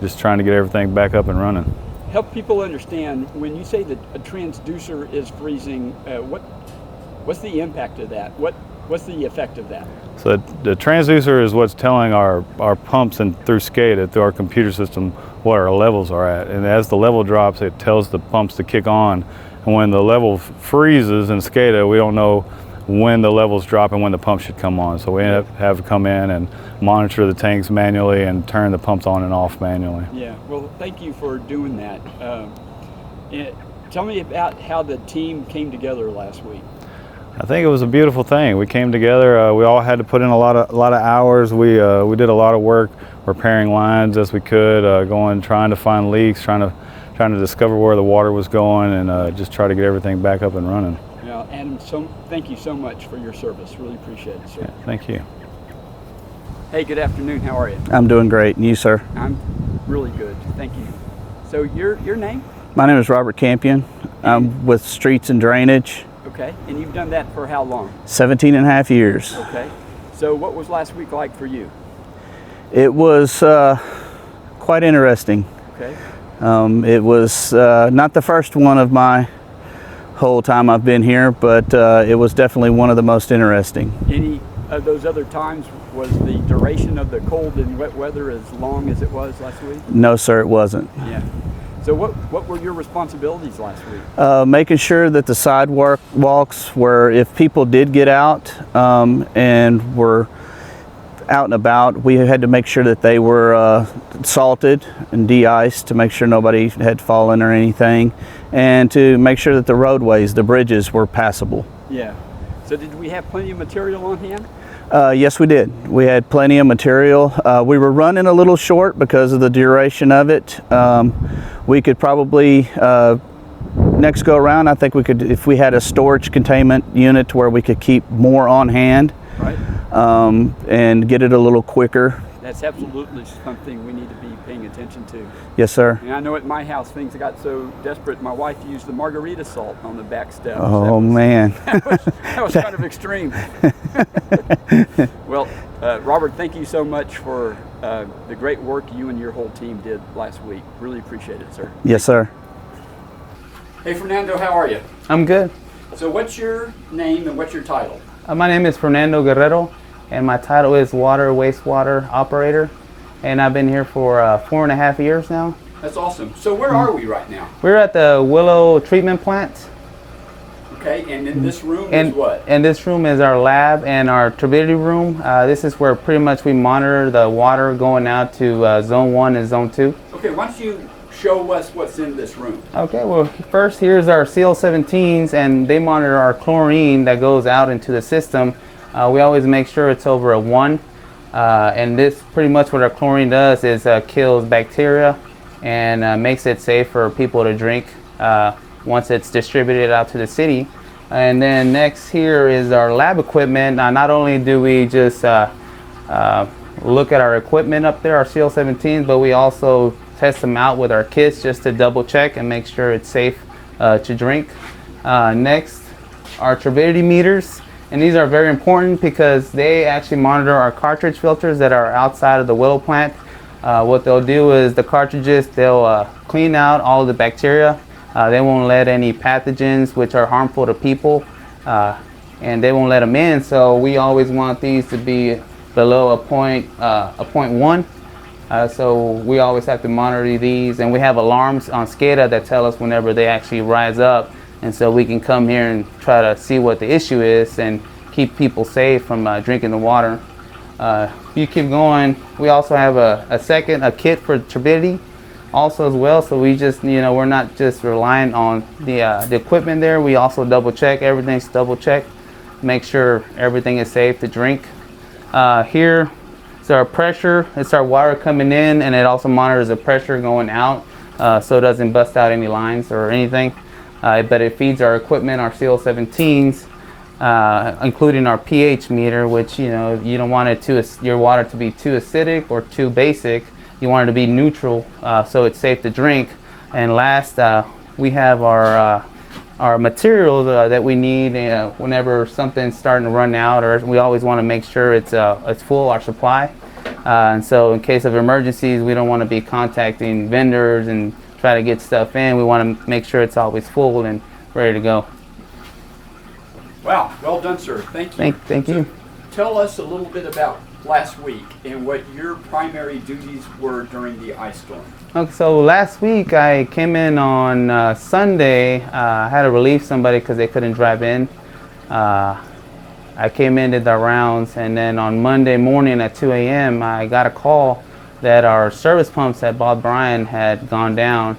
just trying to get everything back up and running. Help people understand, when you say that a transducer is freezing, what's the impact of that? What's the effect of that? So the transducer is what's telling our pumps and through SCADA, through our computer system, what our levels are at. And as the level drops, it tells the pumps to kick on. And when the level freezes in SCADA, we don't know when the levels drop and when the pump should come on. So we have to come in and monitor the tanks manually and turn the pumps on and off manually. Yeah, well, thank you for doing that. Tell me about how the team came together last week. I think it was a beautiful thing. We came together. We all had to put in a lot of hours. We did a lot of work repairing lines as we could, trying to find leaks, trying to discover where the water was going, and just try to get everything back up and running. Yeah, Adam, thank you so much for your service. Really appreciate it, sir. Yeah, thank you. Hey, good afternoon. How are you? I'm doing great. And you, sir? I'm really good. Thank you. So your name? My name is Robert Campion. I'm with Streets and Drainage. Okay. And you've done that for how long? 17 and a half years. Okay. So what was last week like for you? It was quite interesting. Okay. It was not the first one of my whole time I've been here, but it was definitely one of the most interesting. Any of those other times, was the duration of the cold and wet weather as long as it was last week? No, sir, it wasn't. Yeah. So what were your responsibilities last week? Making sure that the sidewalks were, if people did get out and were out and about, we had to make sure that they were salted and de-iced to make sure nobody had fallen or anything, and to make sure that the roadways, the bridges, were passable. Yeah. So did we have plenty of material on hand? Yes, we did. We had plenty of material. We were running a little short because of the duration of it. We could probably, next go around, I think we could, if we had a storage containment unit where we could keep more on hand, right, and get it a little quicker. That's absolutely something we need to be paying attention to. Yes, sir. And I know at my house things got so desperate, my wife used the margarita salt on the back steps. Oh, man. That was kind of extreme. Well, Robert, thank you so much for the great work you and your whole team did last week. Really appreciate it, sir. Yes, sir. Hey, Fernando, how are you? I'm good. So what's your name and what's your title? My name is Fernando Guerrero, and my title is Water Wastewater Operator, and I've been here for 4.5 years now. That's awesome. So where are we right now? We're at the Willow Treatment Plant. Okay, and in this room is what? And this room is our lab and our turbidity room. This is where pretty much we monitor the water going out to Zone 1 and Zone 2. Okay, why don't you show us what's in this room? Okay, well, first here's our CL17s, and they monitor our chlorine that goes out into the system. We always make sure it's over a 1. And this pretty much what our chlorine does is kills bacteria and makes it safe for people to drink once it's distributed out to the city. And then next here is our lab equipment. Not only do we just look at our equipment up there, our CL17s, but we also test them out with our kits just to double check and make sure it's safe to drink. Next, our turbidity meters. And these are very important because they actually monitor our cartridge filters that are outside of the Willow plant. What they'll do is the cartridges, they'll clean out all of the bacteria. They won't let any pathogens which are harmful to people, and they won't let them in. So we always want these to be below a 0.1. So we always have to monitor these, and we have alarms on SCADA that tell us whenever they actually rise up. And so we can come here and try to see what the issue is and keep people safe from drinking the water. You keep going. We also have a kit for turbidity also as well. So we just, we're not just relying on the equipment there. We also double check, everything's double checked, make sure everything is safe to drink. Here is our pressure. It's our water coming in, and it also monitors the pressure going out so it doesn't bust out any lines or anything. But it feeds our equipment, our CL17s, including our pH meter, which you don't want your water to be too acidic or too basic. You want it to be neutral, so it's safe to drink. And last, we have our materials that we need whenever something's starting to run out, or we always want to make sure it's full, our supply. And so in case of emergencies, we don't want to be contacting vendors and try to get stuff in. We want to make sure it's always full and ready to go. Wow, well done, sir. Thank you. Thank you. Tell us a little bit about last week and what your primary duties were during the ice storm. Okay, so last week I came in on Sunday. I had to relieve somebody because they couldn't drive in. I came in, did the rounds, and then on Monday morning at 2 a.m. I got a call that our service pumps at Bob Bryan had gone down,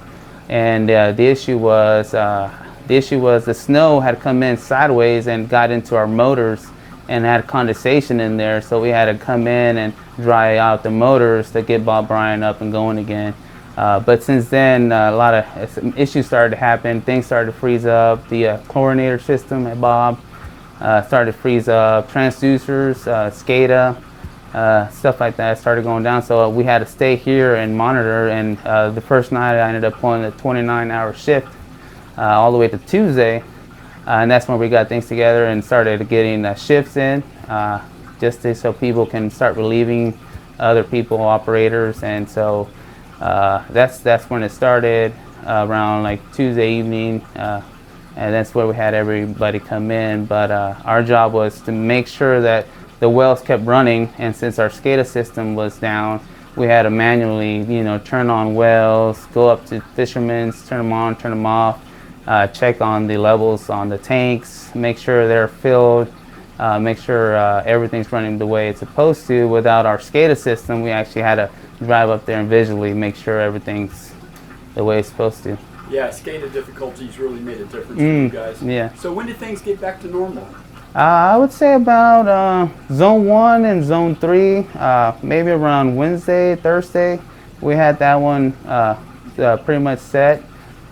and the issue was the snow had come in sideways and got into our motors and had condensation in there, so we had to come in and dry out the motors to get Bob Bryan up and going again. But since then, a lot of issues started to happen. Things started to freeze up. The chlorinator system at Bob started to freeze up. Transducers, SCADA, stuff like that started going down. So we had to stay here and monitor. And the first night, I ended up pulling a 29-hour shift all the way to Tuesday. And that's when we got things together and started getting shifts in, so people can start relieving other people, operators. And so that's when it started, around like Tuesday evening, and that's where we had everybody come in. But our job was to make sure that the wells kept running, and since our SCADA system was down, we had to manually, turn on wells, go up to fishermen's, turn them on, turn them off, check on the levels on the tanks, make sure they're filled, make sure everything's running the way it's supposed to. Without our SCADA system, we actually had to drive up there and visually make sure everything's the way it's supposed to. Yeah, SCADA difficulties really made a difference for you guys. Yeah. So when did things get back to normal? I would say about Zone 1 and Zone 3, maybe around Wednesday, Thursday, we had that one pretty much set.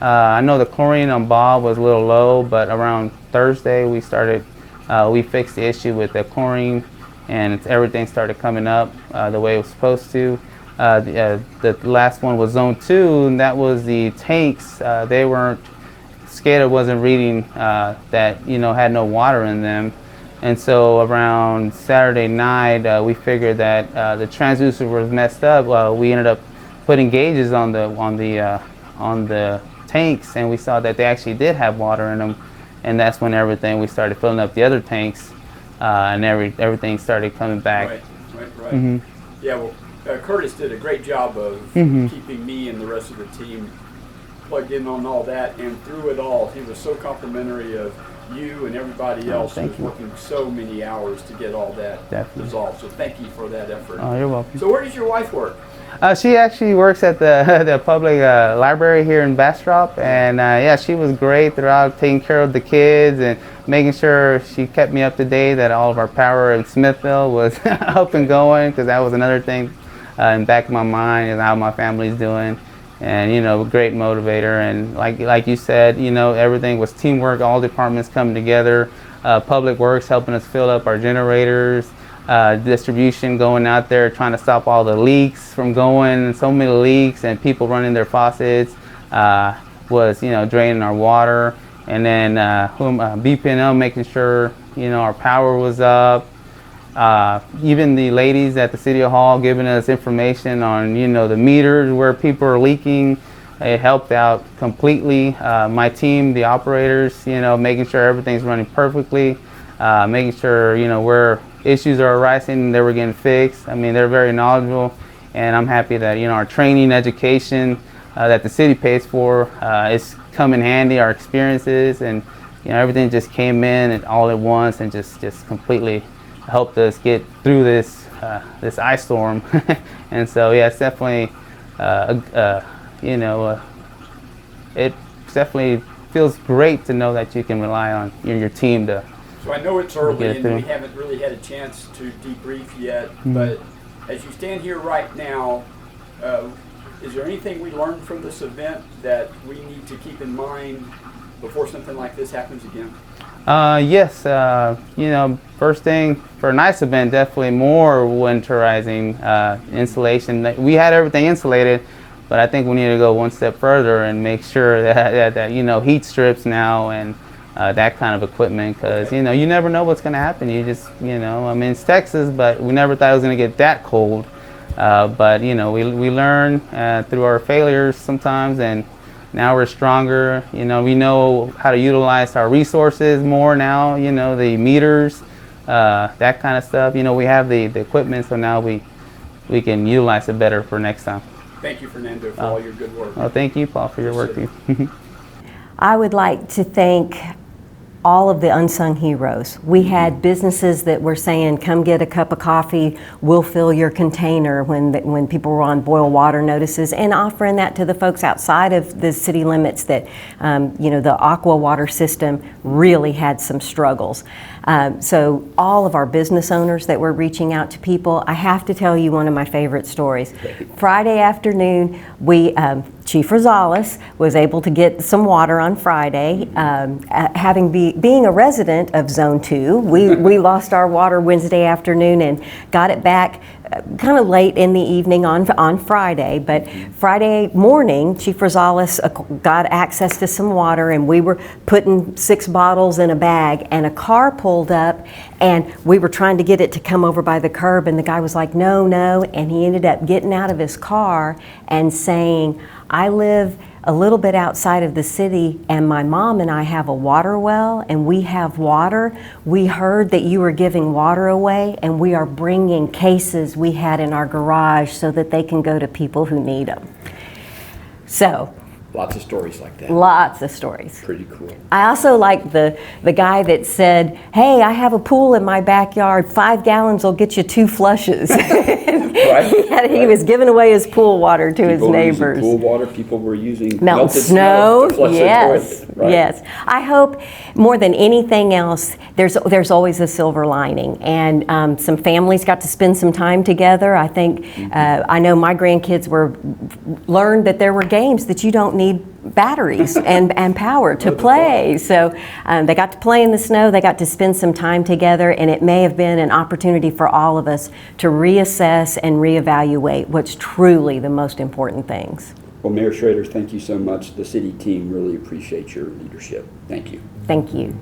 I know the chlorine on Bob was a little low, but around Thursday we fixed the issue with the chlorine, and everything started coming up the way it was supposed to. The last one was Zone 2, and that was the tanks. SCADA wasn't reading that, had no water in them. And so around Saturday night, we figured that the transducer was messed up. We ended up putting gauges on the tanks, and we saw that they actually did have water in them. And that's when we started filling up the other tanks, and everything started coming back. Right. Mm-hmm. Yeah, well, Curtis did a great job of keeping me and the rest of the team plugged in on all that, and through it all, he was so complimentary of you and everybody else who was working so many hours to get all that resolved. So thank you for that effort. Oh, you're welcome. So where does your wife work? She actually works at the public library here in Bastrop, and she was great throughout, taking care of the kids and making sure she kept me up to date that all of our power in Smithville was up and going, because that was another thing in the back of my mind, is how my family's doing. And great motivator, and like you said, everything was teamwork, all departments coming together. Public Works helping us fill up our generators, distribution going out there trying to stop all the leaks from going, so many leaks, and people running their faucets was draining our water. And then BPNL making sure our power was up. Even the ladies at the City Hall giving us information on the meters where people are leaking. It helped out completely. My team, the operators, making sure everything's running perfectly, making sure where issues are arising, they were getting fixed. I mean, they're very knowledgeable, and I'm happy that our training, education that the city pays for is come in handy. Our experiences and everything just came in and all at once, and just completely helped us get through this ice storm. And so it's definitely it definitely feels great to know that you can rely on your team to. So I know it's early and through. we haven't really had a chance to debrief yet, but as you stand here right now, is there anything we learned from this event that we need to keep in mind before something like this happens again? Yes, first thing for a nice event, definitely more winterizing insulation. We had everything insulated, but I think we need to go one step further and make sure that heat strips now and that kind of equipment, because you never know what's going to happen. You just it's Texas, but we never thought it was going to get that cold. But we learn through our failures sometimes, and now we're stronger. We know how to utilize our resources more now. The meters, that kind of stuff. We have the equipment, so now we can utilize it better for next time. Thank you, Fernando, for all your good work. Well, thank you, Paul, for your work too. I would like to thank all of the unsung heroes. We had businesses that were saying, come get a cup of coffee, we'll fill your container when people were on boil water notices, and offering that to the folks outside of the city limits that, the aqua water system really had some struggles. So all of our business owners that were reaching out to people, I have to tell you one of my favorite stories. Friday afternoon, Chief Rosales was able to get some water on Friday. Being a resident of Zone 2, we lost our water Wednesday afternoon and got it back kind of late in the evening on Friday. But Friday morning, Chief Rosales got access to some water, and we were putting 6 bottles in a bag, and a car pulled up, and we were trying to get it to come over by the curb, and the guy was like, no, and he ended up getting out of his car and saying, I live a little bit outside of the city, and my mom and I have a water well, and we have water. We heard that you were giving water away, and we are bringing cases we had in our garage so that they can go to people who need them. So, lots of stories like that. Lots of stories. Pretty cool. I also like the guy that said, hey, I have a pool in my backyard, 5 gallons will get you 2 flushes. Right. He was giving away his pool water to his People were using neighbors. pool water, people were using Melted melted snow, to flush their yes, toilet, right? yes. I hope more than anything else, there's always a silver lining, and some families got to spend some time together. I think I know my grandkids learned that there were games that you don't need batteries and power to play. So they got to play in the snow, they got to spend some time together, and it may have been an opportunity for all of us to reassess and reevaluate what's truly the most important things. Well, Mayor Schrader, thank you so much. The city team really appreciates your leadership. Thank you. Thank you.